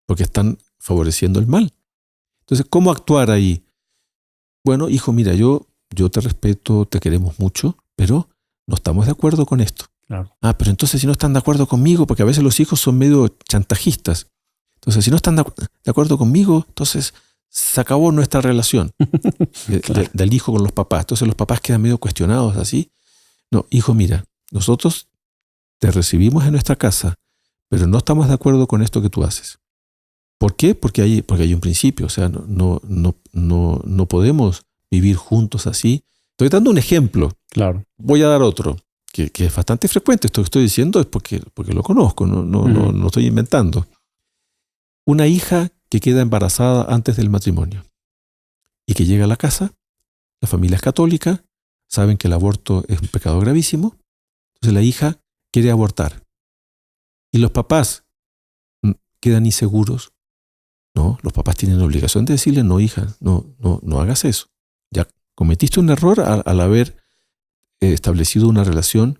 porque están favoreciendo el mal. Entonces, ¿cómo actuar ahí? Bueno, hijo, mira, yo te respeto, te queremos mucho, pero no estamos de acuerdo con esto. Claro. Pero entonces si no están de acuerdo conmigo, porque a veces los hijos son medio chantajistas. Entonces, si no están de acuerdo conmigo, entonces se acabó nuestra relación claro. del hijo con los papás. Entonces los papás quedan medio cuestionados así. No, hijo, mira, nosotros te recibimos en nuestra casa, pero no estamos de acuerdo con esto que tú haces. ¿Por qué? Porque hay un principio. O sea, no podemos vivir juntos así. Estoy dando un ejemplo. Claro. Voy a dar otro, que es bastante frecuente. Esto que estoy diciendo es porque lo conozco, no estoy inventando. Una hija que queda embarazada antes del matrimonio y que llega a la casa, la familia es católica, saben que el aborto es un pecado gravísimo, entonces la hija quiere abortar. Y los papás quedan inseguros. No, los papás tienen la obligación de decirle, no, hija, no hagas eso. Ya cometiste un error al haber establecido una relación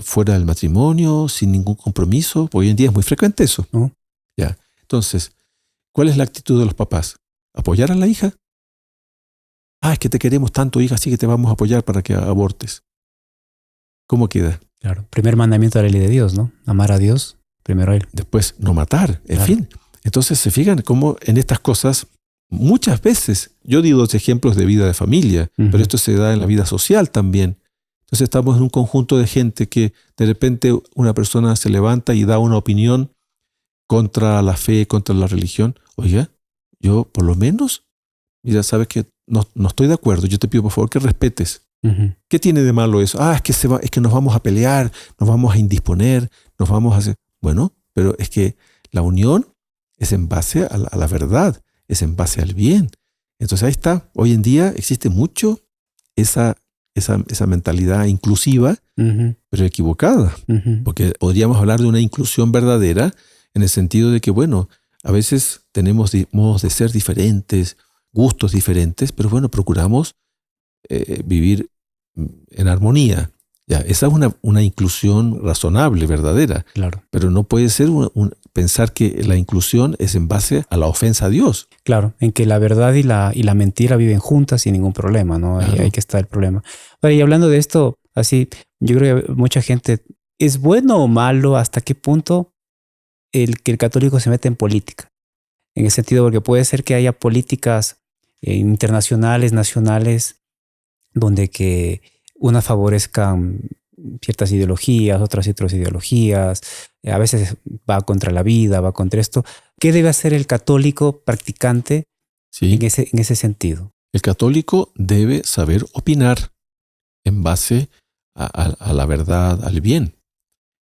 fuera del matrimonio, sin ningún compromiso. Hoy en día es muy frecuente eso. ¿No? Ya. Entonces, ¿cuál es la actitud de los papás? ¿Apoyar a la hija? Es que te queremos tanto, hija, así que te vamos a apoyar para que abortes. ¿Cómo queda? Claro. Primer mandamiento de la ley de Dios, ¿no? Amar a Dios, primero a Él. Después, no matar, en claro. fin. Entonces, se fijan cómo en estas cosas, muchas veces, yo di 2 ejemplos de vida de familia, pero esto se da en la vida social también. Entonces, estamos en un conjunto de gente que de repente una persona se levanta y da una opinión contra la fe, contra la religión. Oiga, yo por lo menos, mira, sabes que no estoy de acuerdo. Yo te pido por favor que respetes. Uh-huh. ¿Qué tiene de malo eso? Es que nos vamos a pelear, nos vamos a indisponer, nos vamos a hacer... Bueno, pero es que la unión es en base a la verdad, es en base al bien. Entonces ahí está. Hoy en día existe mucho esa mentalidad inclusiva, uh-huh. pero equivocada. Uh-huh. Porque podríamos hablar de una inclusión verdadera en el sentido de que, bueno, a veces tenemos modos de ser diferentes, gustos diferentes, pero bueno, procuramos vivir en armonía. Ya, esa es una inclusión razonable, verdadera. Claro. Pero no puede ser pensar que la inclusión es en base a la ofensa a Dios. Claro, en que la verdad y la mentira viven juntas sin ningún problema, ¿no? Claro. Ahí que está el problema. Oye, y hablando de esto, así, yo creo que mucha gente, ¿es bueno o malo hasta qué punto que el católico se mete en política? en ese sentido, porque puede ser que haya políticas internacionales, nacionales, donde que unas favorezcan ciertas ideologías, otras ideologías, a veces va contra la vida, va contra esto. ¿Qué debe hacer el católico practicante Sí. en ese sentido? El católico debe saber opinar en base a la verdad, al bien.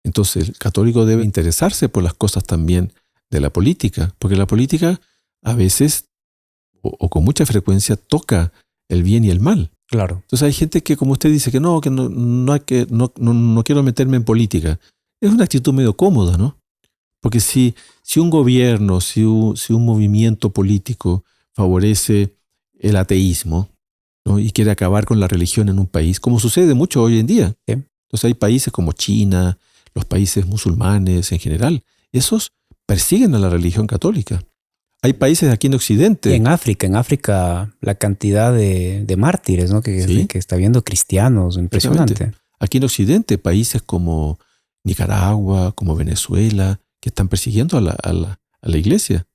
Entonces, el católico debe interesarse por las cosas también de la política, porque la política a veces o con mucha frecuencia toca el bien y el mal. Claro. Entonces hay gente que, como usted dice, que no quiero meterme en política. Es una actitud medio cómoda, ¿no? Porque si un gobierno, si un movimiento político favorece el ateísmo, ¿no? Y quiere acabar con la religión en un país, como sucede mucho hoy en día. Sí. Entonces hay países como China, los países musulmanes en general, esos persiguen a la religión católica. Hay países aquí en Occidente. Y en África, la cantidad de mártires, ¿no? Sí. Que está viendo cristianos, impresionante. Aquí en Occidente, países como Nicaragua, como Venezuela, que están persiguiendo a la iglesia.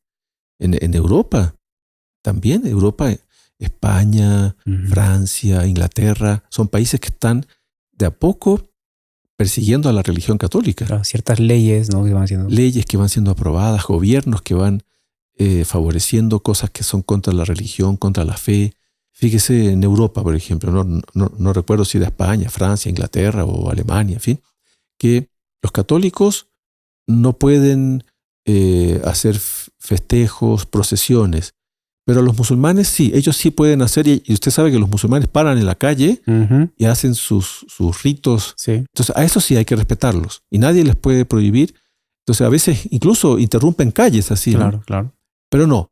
En Europa, también Europa, España, Francia, Inglaterra, son países que están de a poco persiguiendo a la religión católica. Claro, ciertas leyes, ¿no? Leyes que van siendo aprobadas, gobiernos que van favoreciendo cosas que son contra la religión, contra la fe. Fíjese en Europa, por ejemplo, no recuerdo si de España, Francia, Inglaterra o Alemania, en fin, que los católicos no pueden hacer festejos, procesiones, pero los musulmanes sí, ellos sí pueden hacer, y usted sabe que los musulmanes paran en la calle y hacen sus ritos. Sí. Entonces a eso sí hay que respetarlos y nadie les puede prohibir. Entonces a veces incluso interrumpen calles así. Claro, ¿no? claro. Pero no,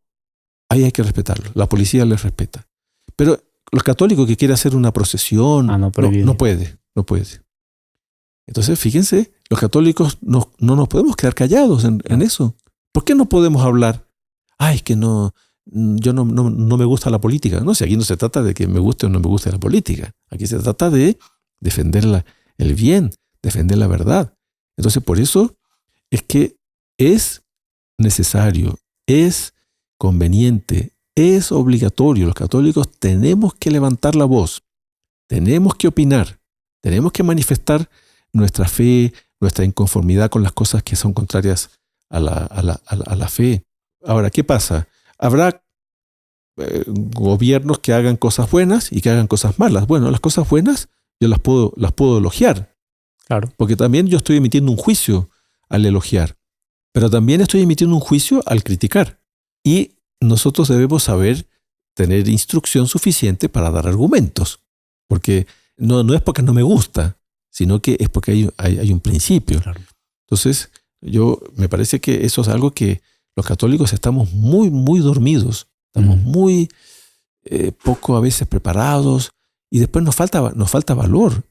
ahí hay que respetarlos, la policía les respeta. Pero los católicos que quieren hacer una procesión, no puede. Entonces, fíjense, los católicos no nos podemos quedar callados en eso. ¿Por qué no podemos hablar? Es que yo no me gusta la política. No sé, aquí no se trata de que me guste o no me guste la política. Aquí se trata de defender el bien, defender la verdad. Entonces, por eso es que es necesario, es conveniente, es obligatorio. Los católicos tenemos que levantar la voz, tenemos que opinar, tenemos que manifestar nuestra fe, nuestra inconformidad con las cosas que son contrarias a la fe. Ahora, ¿qué pasa? Habrá gobiernos que hagan cosas buenas y que hagan cosas malas. Bueno, las cosas buenas yo las puedo elogiar. Claro. Porque también yo estoy emitiendo un juicio al elogiar. Pero también estoy emitiendo un juicio al criticar. Y nosotros debemos saber tener instrucción suficiente para dar argumentos. Porque no es porque no me gusta, sino que es porque hay un principio. Claro. Entonces, me parece que eso es algo que los católicos estamos muy, muy dormidos. Estamos muy poco a veces preparados. Y después nos falta valor,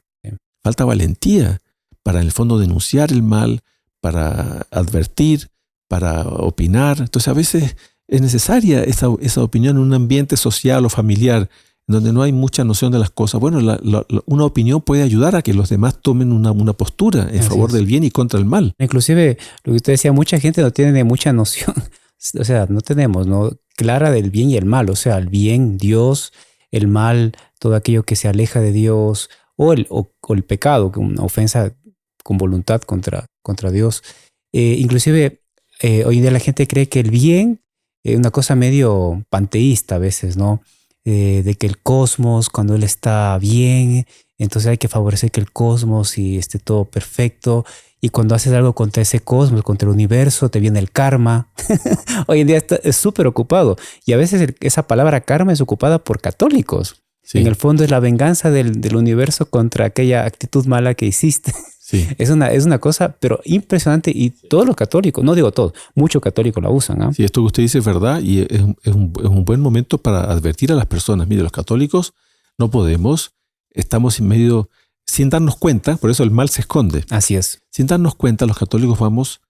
falta valentía para en el fondo denunciar el mal, para advertir, para opinar. Entonces a veces es necesaria esa opinión en un ambiente social o familiar donde no hay mucha noción de las cosas. Bueno, una opinión puede ayudar a que los demás tomen una postura en favor del bien y contra el mal. Inclusive, lo que usted decía, mucha gente no tiene mucha noción, o sea, no tenemos clara del bien y el mal. O sea, el bien, Dios, el mal, todo aquello que se aleja de Dios, o el pecado, una ofensa con voluntad contra Dios. Inclusive, hoy en día la gente cree que el bien es una cosa medio panteísta a veces, ¿no? De que el cosmos, cuando él está bien, entonces hay que favorecer que el cosmos y esté todo perfecto. Y cuando haces algo contra ese cosmos, contra el universo, te viene el karma. Hoy en día es súper ocupado. Y a veces esa palabra karma es ocupada por católicos. Sí. En el fondo es la venganza del universo contra aquella actitud mala que hiciste. Sí. Es una cosa, pero impresionante. Y todos los católicos, no digo todos, muchos católicos la usan. ¿Eh? Sí, esto que usted dice es verdad y es un buen momento para advertir a las personas. Mire, los católicos no podemos, estamos en medio, sin darnos cuenta, por eso el mal se esconde. Así es. Sin darnos cuenta, los católicos vamos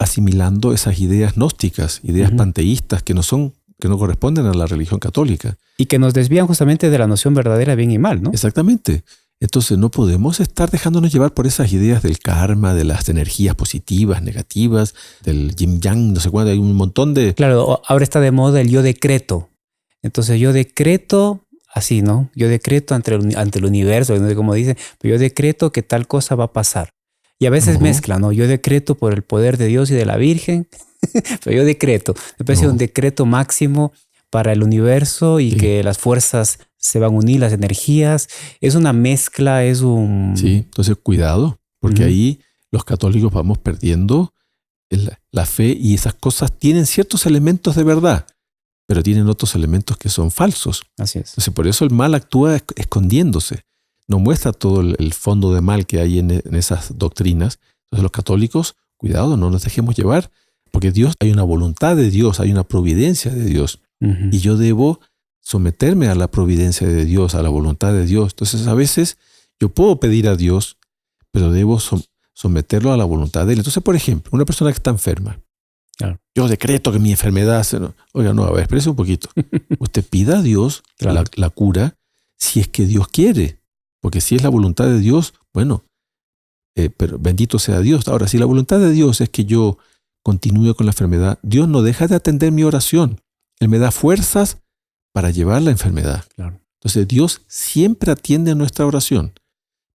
asimilando esas ideas gnósticas, ideas panteístas que no corresponden a la religión católica. Y que nos desvían justamente de la noción verdadera de bien y mal, ¿no? Exactamente. Entonces no podemos estar dejándonos llevar por esas ideas del karma, de las energías positivas, negativas, del yin yang, no sé cuándo, hay un montón de... Claro, ahora está de moda el yo decreto. Entonces yo decreto así, ¿no? Yo decreto ante el universo, no sé cómo dicen, pero yo decreto que tal cosa va a pasar. Y a veces No, mezclan, ¿no? Yo decreto por el poder de Dios y de la Virgen, pero yo decreto. Me parece no. un decreto máximo para el universo y Sí. que las fuerzas se van a unir, las energías. Es una mezcla, es un... Sí, entonces cuidado, porque Ujú. ahí los católicos vamos perdiendo la fe y esas cosas tienen ciertos elementos de verdad, pero tienen otros elementos que son falsos. Así es. Entonces por eso el mal actúa escondiéndose, no muestra todo el fondo de mal que hay en esas doctrinas. Entonces los católicos, cuidado, no nos dejemos llevar, porque Dios, hay una voluntad de Dios, hay una providencia de Dios, Ujú. y yo debo someterme a la providencia de Dios, a la voluntad de Dios. Entonces a veces yo puedo pedir a Dios, pero debo someterlo a la voluntad de Él. Entonces, por ejemplo, una persona que está enferma, Claro. yo decreto que mi enfermedad... Oiga, no, a ver, espérese un poquito. Usted pida a Dios Claro. la cura si es que Dios quiere. Porque si es la voluntad de Dios, bueno, pero bendito sea Dios. Ahora, si la voluntad de Dios es que yo continúe con la enfermedad, Dios no deja de atender mi oración. Él me da fuerzas para llevar la enfermedad. Claro. Entonces, Dios siempre atiende a nuestra oración,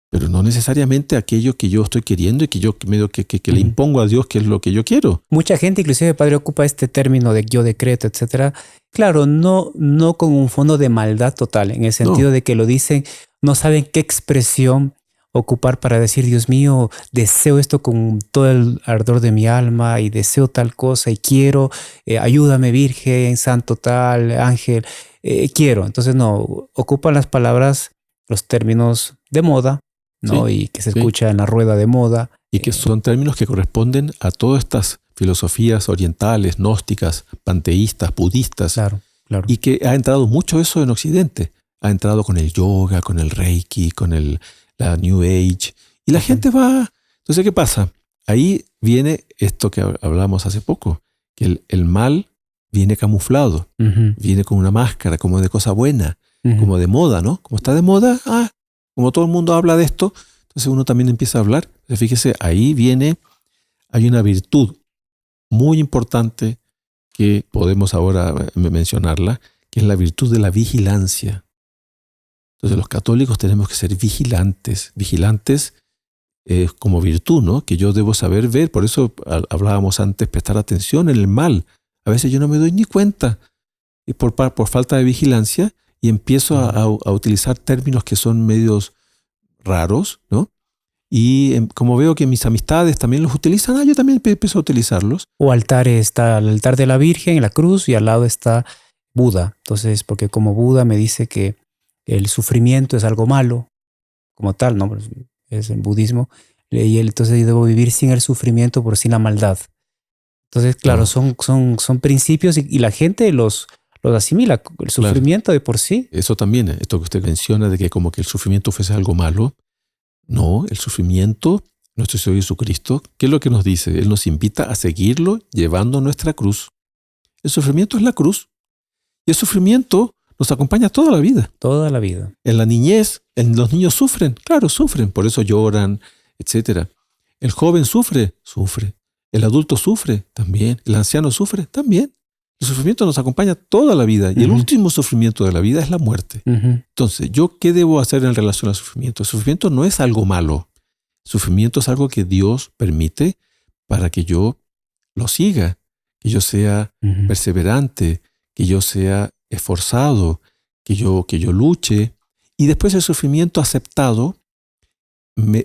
pero no necesariamente aquello que yo estoy queriendo y que yo medio que le Ujú. impongo a Dios que es lo que yo quiero. Mucha gente, inclusive, padre, ocupa este término de yo decreto, etcétera. Claro, no con un fondo de maldad total, en el sentido No, de que lo dicen, no saben qué expresión ocupar para decir, Dios mío, deseo esto con todo el ardor de mi alma y deseo tal cosa y quiero, ayúdame Virgen, santo tal, ángel, quiero. Entonces, no, ocupan las palabras, los términos de moda, ¿no? sí, Y que se sí. escucha en la rueda de moda. Y que son términos que corresponden a todas estas filosofías orientales, gnósticas, panteístas, budistas, Claro, claro. y que ha entrado mucho eso en Occidente. Ha entrado con el yoga, con el reiki, con la New Age, y la Ujú. gente va... Entonces, ¿qué pasa? Ahí viene esto que hablamos hace poco, que el mal viene camuflado, Ujú, viene con una máscara, como de cosa buena, ujú. como de moda, ¿no? Como está de moda, como todo el mundo habla de esto, entonces uno también empieza a hablar. Entonces, fíjese, ahí hay una virtud muy importante que podemos ahora mencionarla, que es la virtud de la vigilancia. Entonces los católicos tenemos que ser vigilantes. Vigilantes como virtud, ¿no? Que yo debo saber ver. Por eso hablábamos antes, prestar atención en el mal. A veces yo no me doy ni cuenta y por falta de vigilancia y empiezo a utilizar términos que son medios raros, ¿no? Y como veo que mis amistades también los utilizan, yo también empiezo a utilizarlos. O altares, está el altar de la Virgen, la cruz, y al lado está Buda. Entonces, porque como Buda me dice que el sufrimiento es algo malo, como tal, ¿no? Pues, es el budismo. Y entonces yo debo vivir sin el sufrimiento, por sin la maldad. Entonces, claro, No, son principios y la gente los asimila. El sufrimiento de por sí. eso también, esto que usted menciona de que como que el sufrimiento fuese algo malo. No, el sufrimiento, nuestro Señor Jesucristo, ¿qué es lo que nos dice? Él nos invita a seguirlo llevando nuestra cruz. El sufrimiento es la cruz. Y el sufrimiento nos acompaña toda la vida. Toda la vida. En la niñez, los niños sufren, claro, sufren, por eso lloran, etc. El joven sufre. El adulto sufre, también. El anciano sufre, también. El sufrimiento nos acompaña toda la vida. Y el Ujú. último sufrimiento de la vida es la muerte. Ujú. Entonces, ¿yo qué debo hacer en relación al sufrimiento? El sufrimiento no es algo malo. El sufrimiento es algo que Dios permite para que yo lo siga, que yo sea Ujú. perseverante, que yo sea esforzado, que yo luche. Y después el sufrimiento aceptado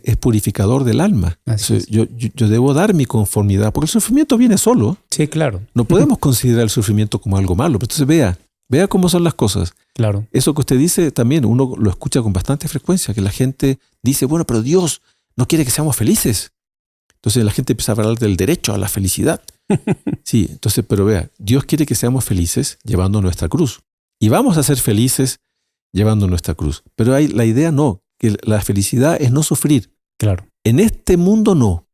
es purificador del alma. Así Entonces, es. yo debo dar mi conformidad, porque el sufrimiento viene solo. Sí, claro. No podemos considerar el sufrimiento como algo malo. Pero entonces vea cómo son las cosas. Claro. Eso que usted dice también, uno lo escucha con bastante frecuencia, que la gente dice, bueno, pero Dios no quiere que seamos felices. Entonces la gente empieza a hablar del derecho a la felicidad. Sí, entonces, pero vea, Dios quiere que seamos felices llevando nuestra cruz. Y vamos a ser felices llevando nuestra cruz. Pero la idea no, que la felicidad es no sufrir. Claro. En este mundo no.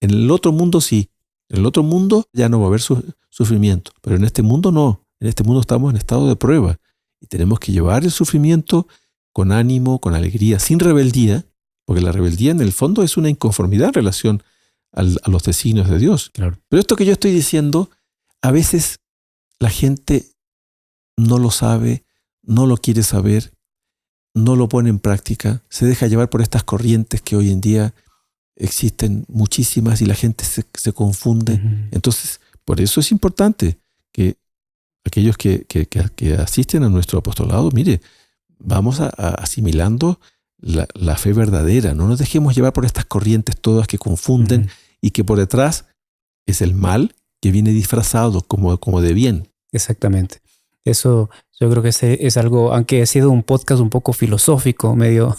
En el otro mundo sí. En el otro mundo ya no va a haber sufrimiento. Pero en este mundo no. En este mundo estamos en estado de prueba. Y tenemos que llevar el sufrimiento con ánimo, con alegría, sin rebeldía, porque la rebeldía en el fondo es una inconformidad en relación a los designios de Dios. Claro. Pero esto que yo estoy diciendo, a veces la gente no lo sabe, no lo quiere saber, no lo pone en práctica, se deja llevar por estas corrientes que hoy en día existen muchísimas y la gente se confunde. Ujú. Entonces, por eso es importante que aquellos que asisten a nuestro apostolado, mire, vamos asimilando la fe verdadera. No nos dejemos llevar por estas corrientes todas que confunden Ujú. y que por detrás es el mal que viene disfrazado como de bien. Exactamente. Eso yo creo que es algo, aunque ha sido un podcast un poco filosófico, medio,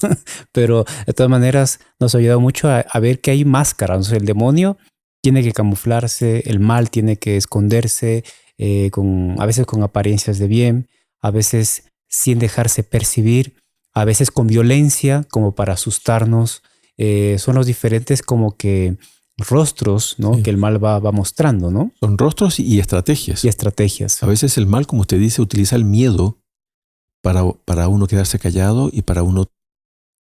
pero de todas maneras nos ha ayudado mucho a ver que hay máscaras. O sea, el demonio tiene que camuflarse, el mal tiene que esconderse, a veces con apariencias de bien, a veces sin dejarse percibir, a veces con violencia, como para asustarnos. Son los diferentes como que rostros, ¿no? Sí. Que el mal va mostrando, ¿no? Son rostros y estrategias. Y estrategias. A veces el mal, como usted dice, utiliza el miedo para uno quedarse callado y para uno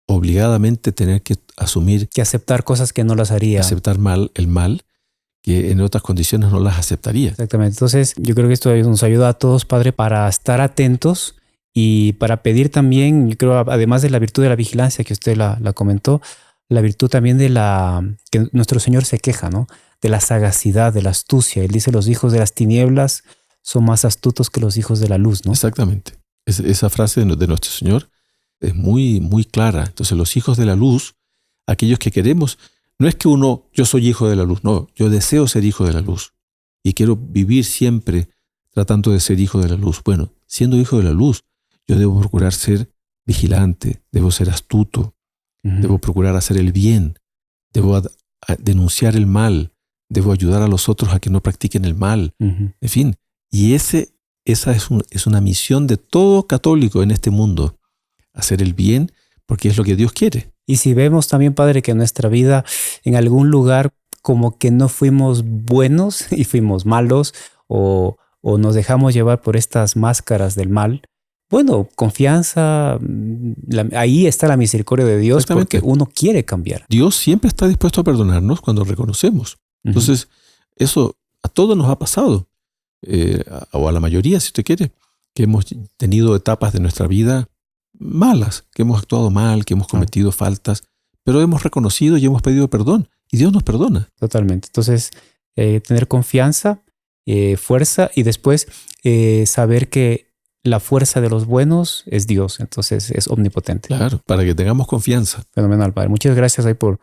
obligadamente tener que asumir, Que aceptar cosas que no las haría. aceptar el mal, que en otras condiciones no las aceptaría. Exactamente. Entonces, yo creo que esto nos ayuda a todos, Padre, para estar atentos y para pedir también, yo creo, además de la virtud de la vigilancia que usted la comentó, la virtud también de que nuestro Señor se queja, ¿no? De la sagacidad, de la astucia. Él dice, los hijos de las tinieblas son más astutos que los hijos de la luz, ¿no? Exactamente. Esa frase de nuestro Señor es muy, muy clara. Entonces, los hijos de la luz, aquellos que queremos, no es que yo soy hijo de la luz, no, yo deseo ser hijo de la luz y quiero vivir siempre tratando de ser hijo de la luz. Bueno, siendo hijo de la luz, yo debo procurar ser vigilante, debo ser astuto, debo procurar hacer el bien, debo denunciar el mal, debo ayudar a los otros a que no practiquen el mal. Ujú. En fin, y esa es una misión de todo católico en este mundo, hacer el bien porque es lo que Dios quiere. Y si vemos también, Padre, que en nuestra vida, en algún lugar, como que no fuimos buenos y fuimos malos, o nos dejamos llevar por estas máscaras del mal, bueno, confianza, ahí está la misericordia de Dios, Exactamente. porque uno quiere cambiar. Dios siempre está dispuesto a perdonarnos cuando reconocemos. Entonces, eso a todos nos ha pasado, o a la mayoría, si usted quiere, que hemos tenido etapas de nuestra vida malas, que hemos actuado mal, que hemos cometido faltas, pero hemos reconocido y hemos pedido perdón, y Dios nos perdona. Totalmente. Entonces, tener confianza, fuerza, y después saber que la fuerza de los buenos es Dios, entonces es omnipotente. Claro, para que tengamos confianza. Fenomenal, Padre. Muchas gracias ahí por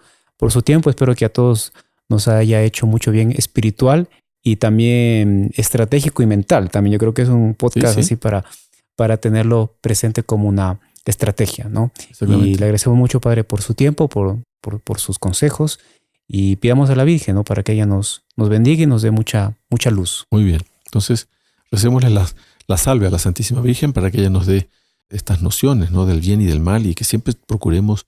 su tiempo. Espero que a todos nos haya hecho mucho bien espiritual y también estratégico y mental. También yo creo que es un podcast así para tenerlo presente como una estrategia, ¿no? Y le agradecemos mucho, Padre, por su tiempo, por sus consejos, y pidamos a la Virgen, ¿no? Para que ella nos bendiga y nos dé mucha luz. Muy bien. Entonces, recémosle la salve a la Santísima Virgen para que ella nos dé estas nociones, ¿no? Del bien y del mal, y que siempre procuremos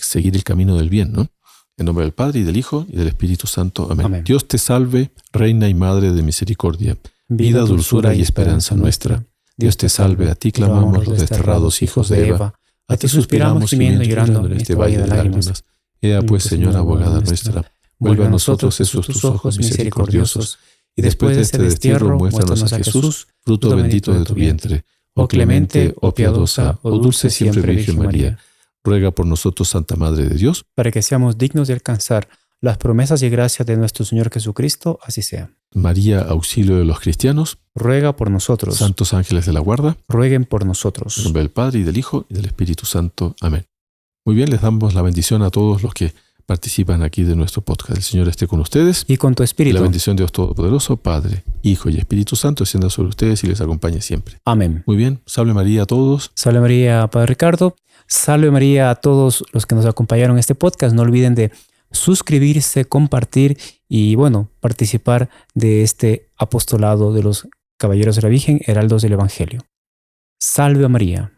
seguir el camino del bien, ¿no? En nombre del Padre, y del Hijo, y del Espíritu Santo. Amén. Amén. Dios te salve, Reina y Madre de misericordia, vida, dulzura y esperanza nuestra. Dios te salve, a ti clamamos los desterrados hijos de Eva, a ti suspiramos gimiendo y llorando en este valle de lágrimas. Ea pues, Señora abogada nuestra, vuelve a nosotros esos tus ojos misericordiosos, y después de este destierro muéstranos a Jesús, fruto bendito de tu vientre. Oh clemente, oh piadosa, oh dulce siempre Virgen María, ruega por nosotros, Santa Madre de Dios, para que seamos dignos de alcanzar las promesas y gracias de nuestro Señor Jesucristo, así sea. María, auxilio de los cristianos, ruega por nosotros. Santos ángeles de la guarda, rueguen por nosotros. En nombre del Padre, y del Hijo, y del Espíritu Santo. Amén. Muy bien, les damos la bendición a todos los que participan aquí de nuestro podcast. El Señor esté con ustedes. Y con tu espíritu. Y la bendición de Dios Todopoderoso, Padre, Hijo y Espíritu Santo, descienda sobre ustedes y les acompañe siempre. Amén. Muy bien, salve María a todos. Salve María, Padre Ricardo. Salve María a todos los que nos acompañaron en este podcast. No olviden de suscribirse, compartir y, bueno, participar de este apostolado de los Caballeros de la Virgen, Heraldos del Evangelio. Salve a María.